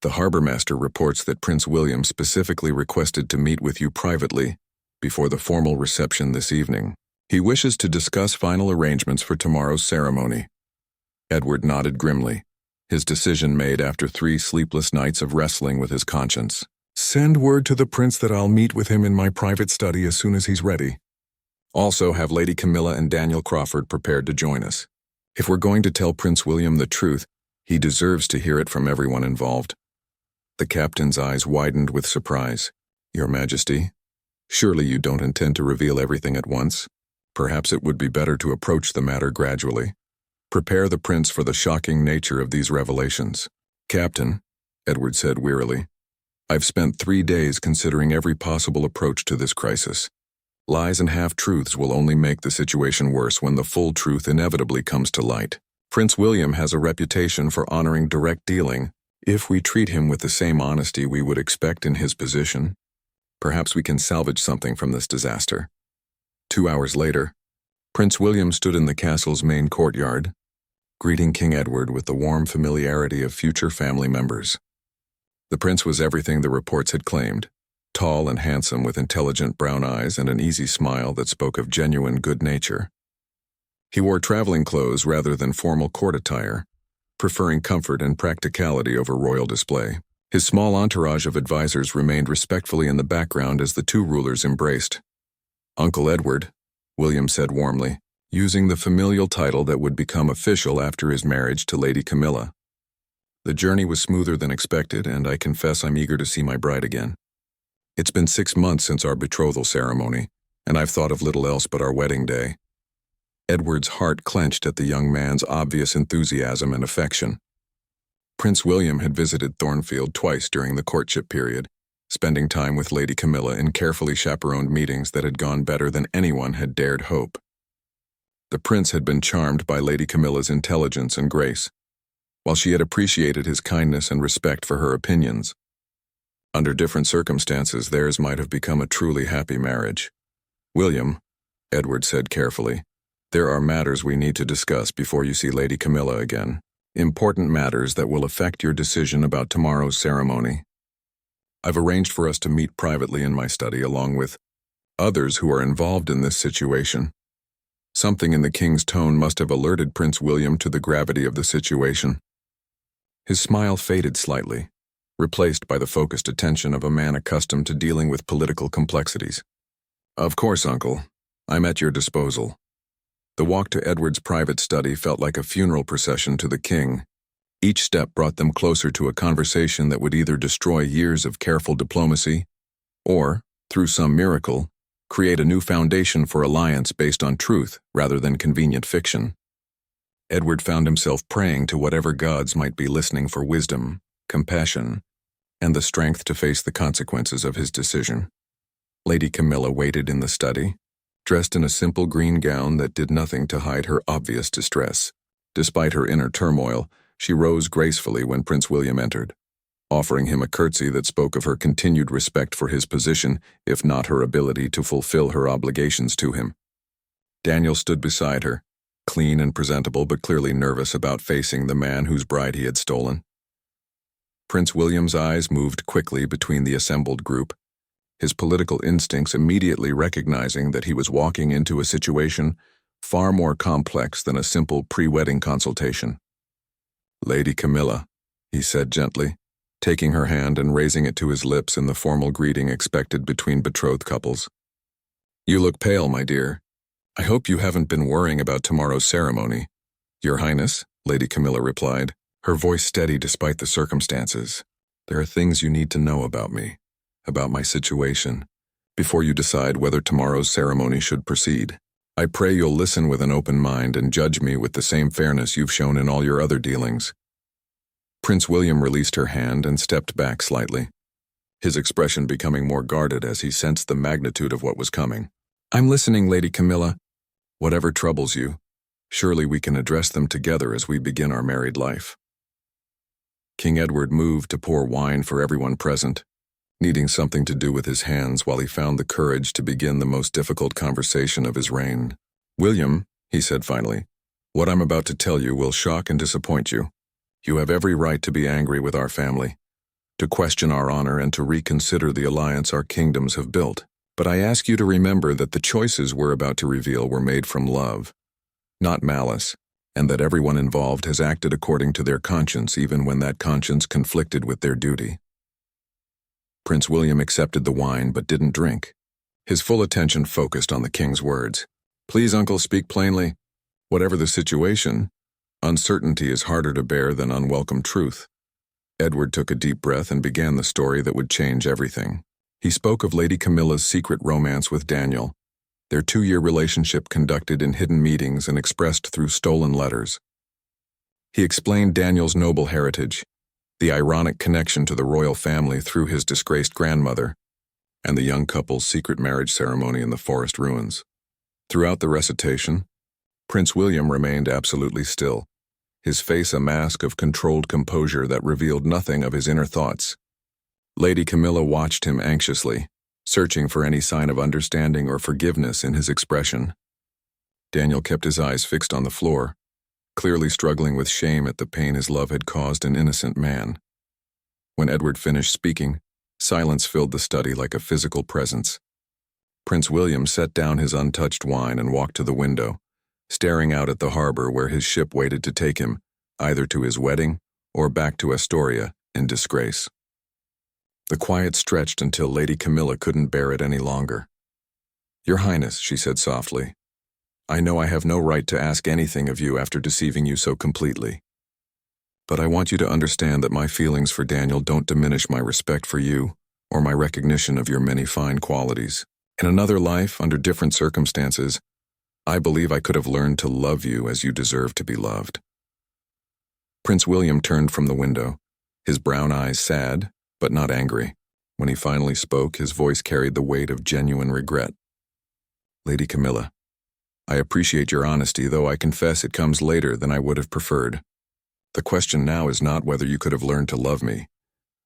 The harbormaster reports that Prince William specifically requested to meet with you privately before the formal reception this evening. He wishes to discuss final arrangements for tomorrow's ceremony." Edward nodded grimly, his decision made after 3 sleepless nights of wrestling with his conscience. "Send word to the prince that I'll meet with him in my private study as soon as he's ready. Also have Lady Camilla and Daniel Crawford prepared to join us. If we're going to tell Prince William the truth, he deserves to hear it from everyone involved." The captain's eyes widened with surprise. "Your Majesty, surely you don't intend to reveal everything at once? Perhaps it would be better to approach the matter gradually. Prepare the prince for the shocking nature of these revelations." "Captain," Edward said wearily, "I've spent 3 days considering every possible approach to this crisis. Lies and half-truths will only make the situation worse when the full truth inevitably comes to light. Prince William has a reputation for honoring direct dealing. If we treat him with the same honesty we would expect in his position, perhaps we can salvage something from this disaster." 2 hours later, Prince William stood in the castle's main courtyard, greeting King Edward with the warm familiarity of future family members. The prince was everything the reports had claimed, tall and handsome with intelligent brown eyes and an easy smile that spoke of genuine good nature. He wore traveling clothes rather than formal court attire, preferring comfort and practicality over royal display. His small entourage of advisors remained respectfully in the background as the 2 rulers embraced. "Uncle Edward," William said warmly, using the familial title that would become official after his marriage to Lady Camilla. "The journey was smoother than expected, and I confess I'm eager to see my bride again. It's been 6 months since our betrothal ceremony, and I've thought of little else but our wedding day." Edward's heart clenched at the young man's obvious enthusiasm and affection. Prince William had visited Thornfield twice during the courtship period, spending time with Lady Camilla in carefully chaperoned meetings that had gone better than anyone had dared hope. The prince had been charmed by Lady Camilla's intelligence and grace, while she had appreciated his kindness and respect for her opinions. Under different circumstances, theirs might have become a truly happy marriage. "William," Edward said carefully, "there are matters we need to discuss before you see Lady Camilla again. Important matters that will affect your decision about tomorrow's ceremony. I've arranged for us to meet privately in my study along with others who are involved in this situation." Something in the king's tone must have alerted Prince William to the gravity of the situation. His smile faded slightly, replaced by the focused attention of a man accustomed to dealing with political complexities. "Of course, Uncle. I'm at your disposal." The walk to Edward's private study felt like a funeral procession to the king. Each step brought them closer to a conversation that would either destroy years of careful diplomacy or, through some miracle, create a new foundation for alliance based on truth rather than convenient fiction. Edward found himself praying to whatever gods might be listening for wisdom, compassion, and the strength to face the consequences of his decision. Lady Camilla waited in the study, dressed in a simple green gown that did nothing to hide her obvious distress. Despite her inner turmoil, she rose gracefully when Prince William entered, offering him a curtsy that spoke of her continued respect for his position, if not her ability to fulfill her obligations to him. Daniel stood beside her, clean and presentable but clearly nervous about facing the man whose bride he had stolen. Prince William's eyes moved quickly between the assembled group, his political instincts immediately recognizing that he was walking into a situation far more complex than a simple pre-wedding consultation. "Lady Camilla," he said gently, taking her hand and raising it to his lips in the formal greeting expected between betrothed couples. "You look pale, my dear. I hope you haven't been worrying about tomorrow's ceremony." "Your Highness," Lady Camilla replied, her voice steady despite the circumstances. "There are things you need to know about me, about my situation, before you decide whether tomorrow's ceremony should proceed. I pray you'll listen with an open mind and judge me with the same fairness you've shown in all your other dealings." Prince William released her hand and stepped back slightly, his expression becoming more guarded as he sensed the magnitude of what was coming. "I'm listening, Lady Camilla. Whatever troubles you, surely we can address them together as we begin our married life." King Edward moved to pour wine for everyone present, needing something to do with his hands while he found the courage to begin the most difficult conversation of his reign. "William," he said finally, "what I'm about to tell you will shock and disappoint you. You have every right to be angry with our family, to question our honor and to reconsider the alliance our kingdoms have built. But I ask you to remember that the choices we're about to reveal were made from love, not malice, and that everyone involved has acted according to their conscience even when that conscience conflicted with their duty." Prince William accepted the wine but didn't drink, his full attention focused on the king's words. "Please, uncle, speak plainly. Whatever the situation, uncertainty is harder to bear than unwelcome truth." Edward took a deep breath and began the story that would change everything. He spoke of Lady Camilla's secret romance with Daniel, their 2-year relationship conducted in hidden meetings and expressed through stolen letters. He explained Daniel's noble heritage, the ironic connection to the royal family through his disgraced grandmother, and the young couple's secret marriage ceremony in the forest ruins. Throughout the recitation, Prince William remained absolutely still, his face a mask of controlled composure that revealed nothing of his inner thoughts. Lady Camilla watched him anxiously, searching for any sign of understanding or forgiveness in his expression. Daniel kept his eyes fixed on the floor, clearly struggling with shame at the pain his love had caused an innocent man. When Edward finished speaking, silence filled the study like a physical presence. Prince William set down his untouched wine and walked to the window, staring out at the harbor where his ship waited to take him, either to his wedding or back to Astoria in disgrace. The quiet stretched until Lady Camilla couldn't bear it any longer. "Your Highness," she said softly, "I know I have no right to ask anything of you after deceiving you so completely. But I want you to understand that my feelings for Daniel don't diminish my respect for you or my recognition of your many fine qualities. In another life, under different circumstances, I believe I could have learned to love you as you deserve to be loved." Prince William turned from the window, his brown eyes sad, but not angry. When he finally spoke, his voice carried the weight of genuine regret. "Lady Camilla, I appreciate your honesty, though I confess it comes later than I would have preferred. The question now is not whether you could have learned to love me,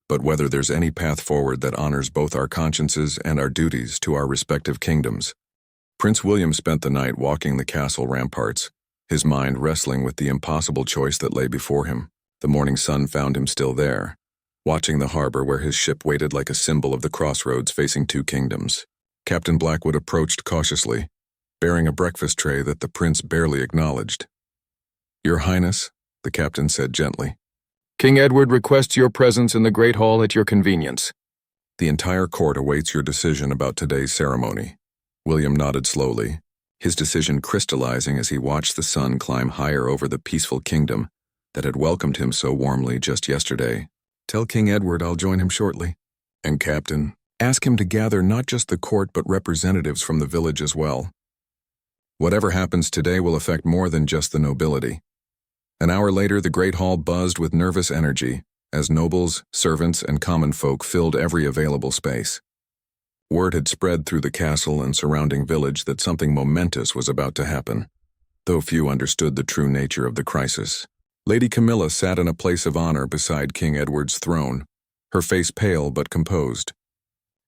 but whether there's any path forward that honors both our consciences and our duties to our respective kingdoms." Prince William spent the night walking the castle ramparts, his mind wrestling with the impossible choice that lay before him. The morning sun found him still there, watching the harbor where his ship waited like a symbol of the crossroads facing 2 kingdoms. Captain Blackwood approached cautiously, bearing a breakfast tray that the prince barely acknowledged. "Your Highness," the captain said gently, "King Edward requests your presence in the Great Hall at your convenience. The entire court awaits your decision about today's ceremony." William nodded slowly, his decision crystallizing as he watched the sun climb higher over the peaceful kingdom that had welcomed him so warmly just yesterday. "Tell King Edward I'll join him shortly. And Captain, ask him to gather not just the court but representatives from the village as well. Whatever happens today will affect more than just the nobility." An hour later, the great hall buzzed with nervous energy as nobles, servants, and common folk filled every available space. Word had spread through the castle and surrounding village that something momentous was about to happen, though few understood the true nature of the crisis. Lady Camilla sat in a place of honor beside King Edward's throne, her face pale but composed.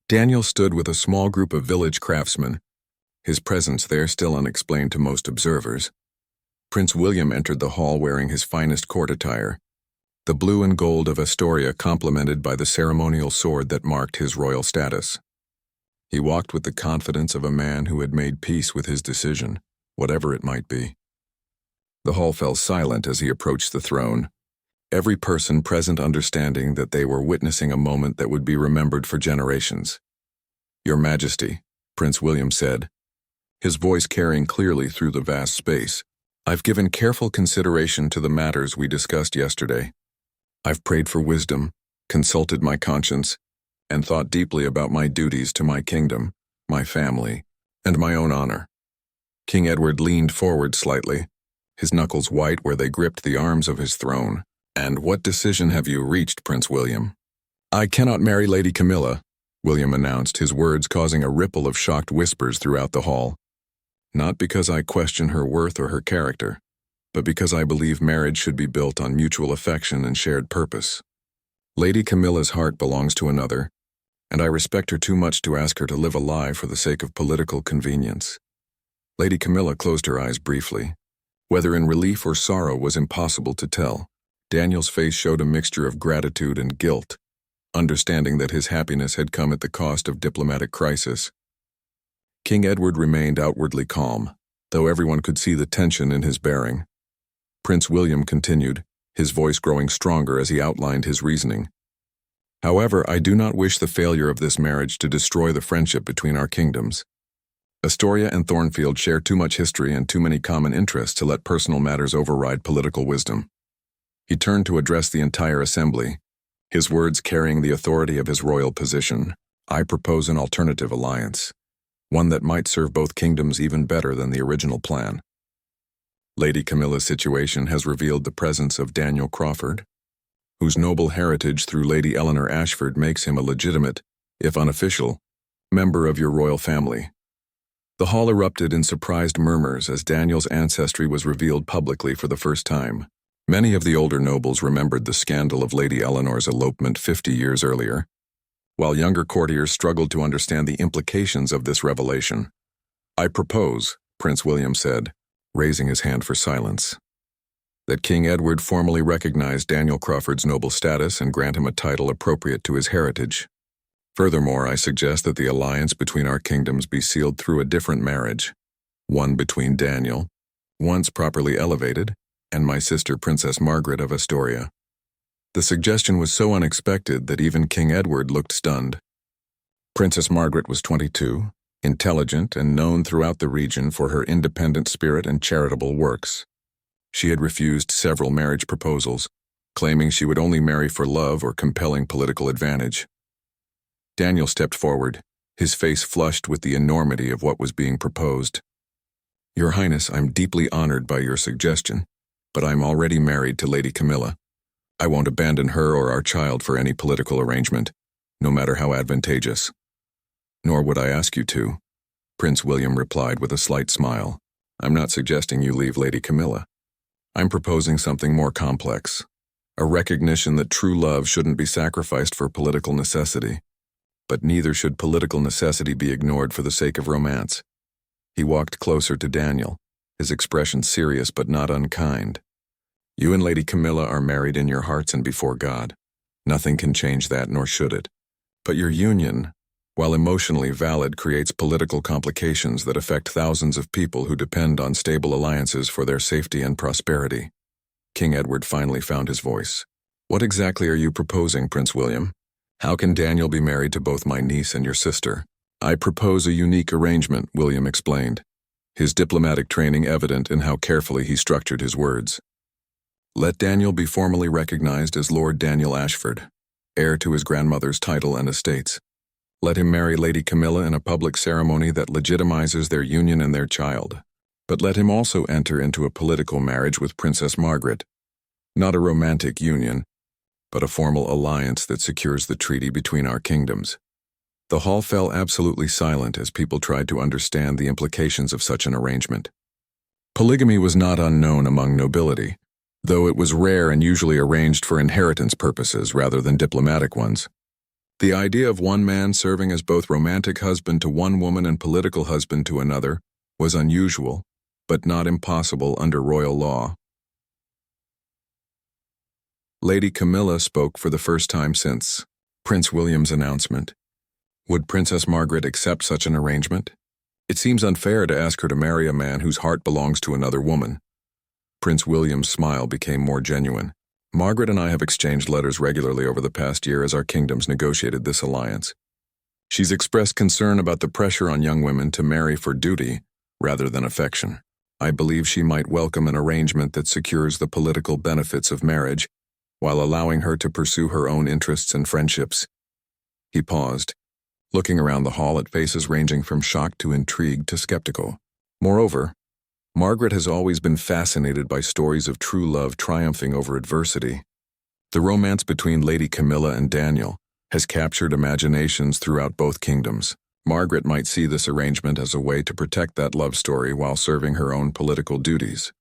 Daniel stood with a small group of village craftsmen, his presence there still unexplained to most observers. Prince William entered the hall wearing his finest court attire, the blue and gold of Astoria complemented by the ceremonial sword that marked his royal status. He walked with the confidence of a man who had made peace with his decision, whatever it might be. The hall fell silent as he approached the throne, every person present understanding that they were witnessing a moment that would be remembered for generations. "Your Majesty," Prince William said, his voice carrying clearly through the vast space, "I've given careful consideration to the matters we discussed yesterday. I've prayed for wisdom, consulted my conscience, and thought deeply about my duties to my kingdom, my family, and my own honor." King Edward leaned forward slightly, his knuckles white where they gripped the arms of his throne. "And what decision have you reached, Prince William?" "I cannot marry Lady Camilla," William announced, his words causing a ripple of shocked whispers throughout the hall. "Not because I question her worth or her character, but because I believe marriage should be built on mutual affection and shared purpose. Lady Camilla's heart belongs to another, and I respect her too much to ask her to live a lie for the sake of political convenience." Lady Camilla closed her eyes briefly. Whether in relief or sorrow was impossible to tell. Daniel's face showed a mixture of gratitude and guilt, understanding that his happiness had come at the cost of diplomatic crisis. King Edward remained outwardly calm, though everyone could see the tension in his bearing. Prince William continued, his voice growing stronger as he outlined his reasoning. "However, I do not wish the failure of this marriage to destroy the friendship between our kingdoms. Astoria and Thornfield share too much history and too many common interests to let personal matters override political wisdom." He turned to address the entire assembly, his words carrying the authority of his royal position. "I propose an alternative alliance, one that might serve both kingdoms even better than the original plan." Lady Camilla's situation has revealed the presence of Daniel Crawford, whose noble heritage through Lady Eleanor Ashford makes him a legitimate, if unofficial, member of your royal family. The hall erupted in surprised murmurs as Daniel's ancestry was revealed publicly for the first time. Many of the older nobles remembered the scandal of Lady Eleanor's elopement 50 years earlier, while younger courtiers struggled to understand the implications of this revelation. "I propose," Prince William said, raising his hand for silence, "that King Edward formally recognize Daniel Crawford's noble status and grant him a title appropriate to his heritage. Furthermore, I suggest that the alliance between our kingdoms be sealed through a different marriage, one between Daniel, once properly elevated, and my sister Princess Margaret of Astoria." The suggestion was so unexpected that even King Edward looked stunned. Princess Margaret was 22, intelligent and known throughout the region for her independent spirit and charitable works. She had refused several marriage proposals, claiming she would only marry for love or compelling political advantage. Daniel stepped forward, his face flushed with the enormity of what was being proposed. "Your Highness, I'm deeply honored by your suggestion, but I'm already married to Lady Camilla. I won't abandon her or our child for any political arrangement, no matter how advantageous." "Nor would I ask you to," Prince William replied with a slight smile. "I'm not suggesting you leave Lady Camilla. I'm proposing something more complex, a recognition that true love shouldn't be sacrificed for political necessity, but neither should political necessity be ignored for the sake of romance." He walked closer to Daniel, his expression serious but not unkind. "You and Lady Camilla are married in your hearts and before God. Nothing can change that, nor should it. But your union, while emotionally valid, creates political complications that affect thousands of people who depend on stable alliances for their safety and prosperity." King Edward finally found his voice. "What exactly are you proposing, Prince William? How can Daniel be married to both my niece and your sister?" "I propose a unique arrangement," William explained. his diplomatic training evident in how carefully he structured his words. Let Daniel be formally recognized as Lord Daniel Ashford, heir to his grandmother's title and estates. Let him marry Lady Camilla in a public ceremony that legitimizes their union and their child. But let him also enter into a political marriage with Princess Margaret. Not a romantic union, but a formal alliance that secures the treaty between our kingdoms. The hall fell absolutely silent as people tried to understand the implications of such an arrangement. Polygamy was not unknown among nobility, though it was rare and usually arranged for inheritance purposes rather than diplomatic ones. The idea of one man serving as both romantic husband to one woman and political husband to another was unusual, but not impossible under royal law. Lady Camilla spoke for the first time since Prince William's announcement. Would Princess Margaret accept such an arrangement? It seems unfair to ask her to marry a man whose heart belongs to another woman. Prince William's smile became more genuine. Margaret and I have exchanged letters regularly over the past year as our kingdoms negotiated this alliance. She's expressed concern about the pressure on young women to marry for duty rather than affection. I believe she might welcome an arrangement that secures the political benefits of marriage while allowing her to pursue her own interests and friendships. He paused, looking around the hall at faces ranging from shocked to intrigued to skeptical. Moreover, Margaret has always been fascinated by stories of true love triumphing over adversity. The romance between Lady Camilla and Daniel has captured imaginations throughout both kingdoms. Margaret might see this arrangement as a way to protect that love story while serving her own political duties.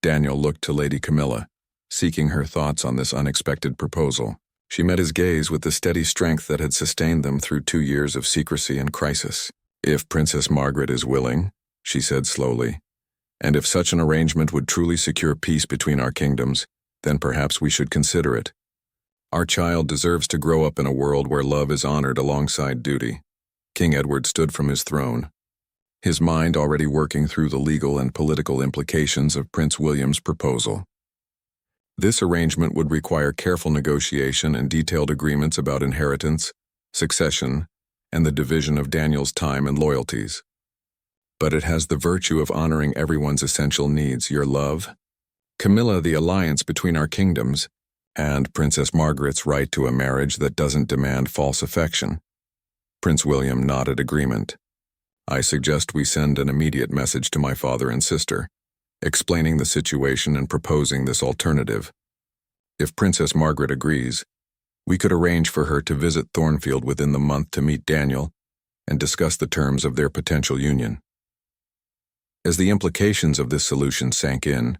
Daniel looked to Lady Camilla, seeking her thoughts on this unexpected proposal. She met his gaze with the steady strength that had sustained them through 2 years of secrecy and crisis. If Princess Margaret is willing, she said slowly, and if such an arrangement would truly secure peace between our kingdoms, then perhaps we should consider it. Our child deserves to grow up in a world where love is honored alongside duty. King Edward stood from his throne, his mind already working through the legal and political implications of Prince William's proposal. This arrangement would require careful negotiation and detailed agreements about inheritance, succession, and the division of Daniel's time and loyalties. But it has the virtue of honoring everyone's essential needs: your love, Camilla, the alliance between our kingdoms, and Princess Margaret's right to a marriage that doesn't demand false affection. Prince William nodded agreement. I suggest we send an immediate message to my father and sister, explaining the situation and proposing this alternative. If Princess Margaret agrees, we could arrange for her to visit Thornfield within the month to meet Daniel and discuss the terms of their potential union. As the implications of this solution sank in,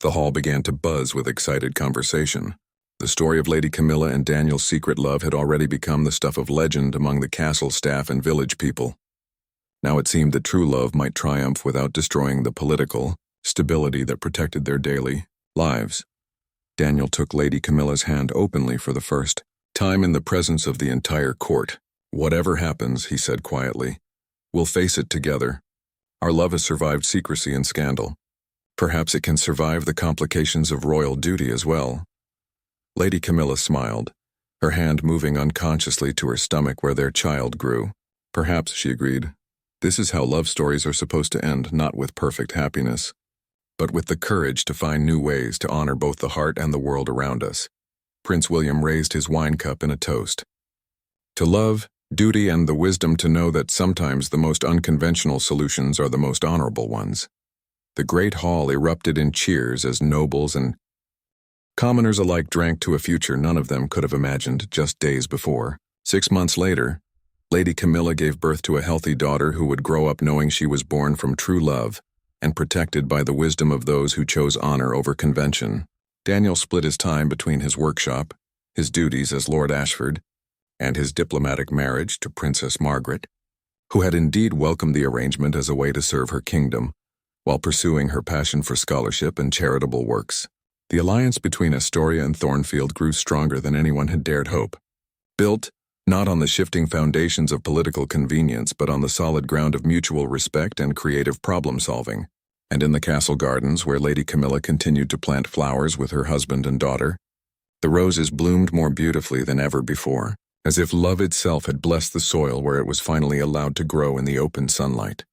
the hall began to buzz with excited conversation. The story of Lady Camilla and Daniel's secret love had already become the stuff of legend among the castle staff and village people. Now it seemed that true love might triumph without destroying the political stability that protected their daily lives. Daniel took Lady Camilla's hand openly for the first time in the presence of the entire court. Whatever happens, he said quietly, we'll face it together. Our love has survived secrecy and scandal. Perhaps it can survive the complications of royal duty as well. Lady Camilla smiled, her hand moving unconsciously to her stomach where their child grew. Perhaps, she agreed. This is how love stories are supposed to end, not with perfect happiness, but with the courage to find new ways to honor both the heart and the world around us. Prince William raised his wine cup in a toast. To love, duty, and the wisdom to know that sometimes the most unconventional solutions are the most honorable ones. The great hall erupted in cheers as nobles and commoners alike drank to a future none of them could have imagined just days before. 6 months later, Lady Camilla gave birth to a healthy daughter who would grow up knowing she was born from true love and protected by the wisdom of those who chose honor over convention. Daniel split his time between his workshop, his duties as Lord Ashford, and his diplomatic marriage to Princess Margaret, who had indeed welcomed the arrangement as a way to serve her kingdom, while pursuing her passion for scholarship and charitable works. The alliance between Astoria and Thornfield grew stronger than anyone had dared hope. Built, not on the shifting foundations of political convenience, but on the solid ground of mutual respect and creative problem-solving. And in the castle gardens, where Lady Camilla continued to plant flowers with her husband and daughter, the roses bloomed more beautifully than ever before, as if love itself had blessed the soil where it was finally allowed to grow in the open sunlight.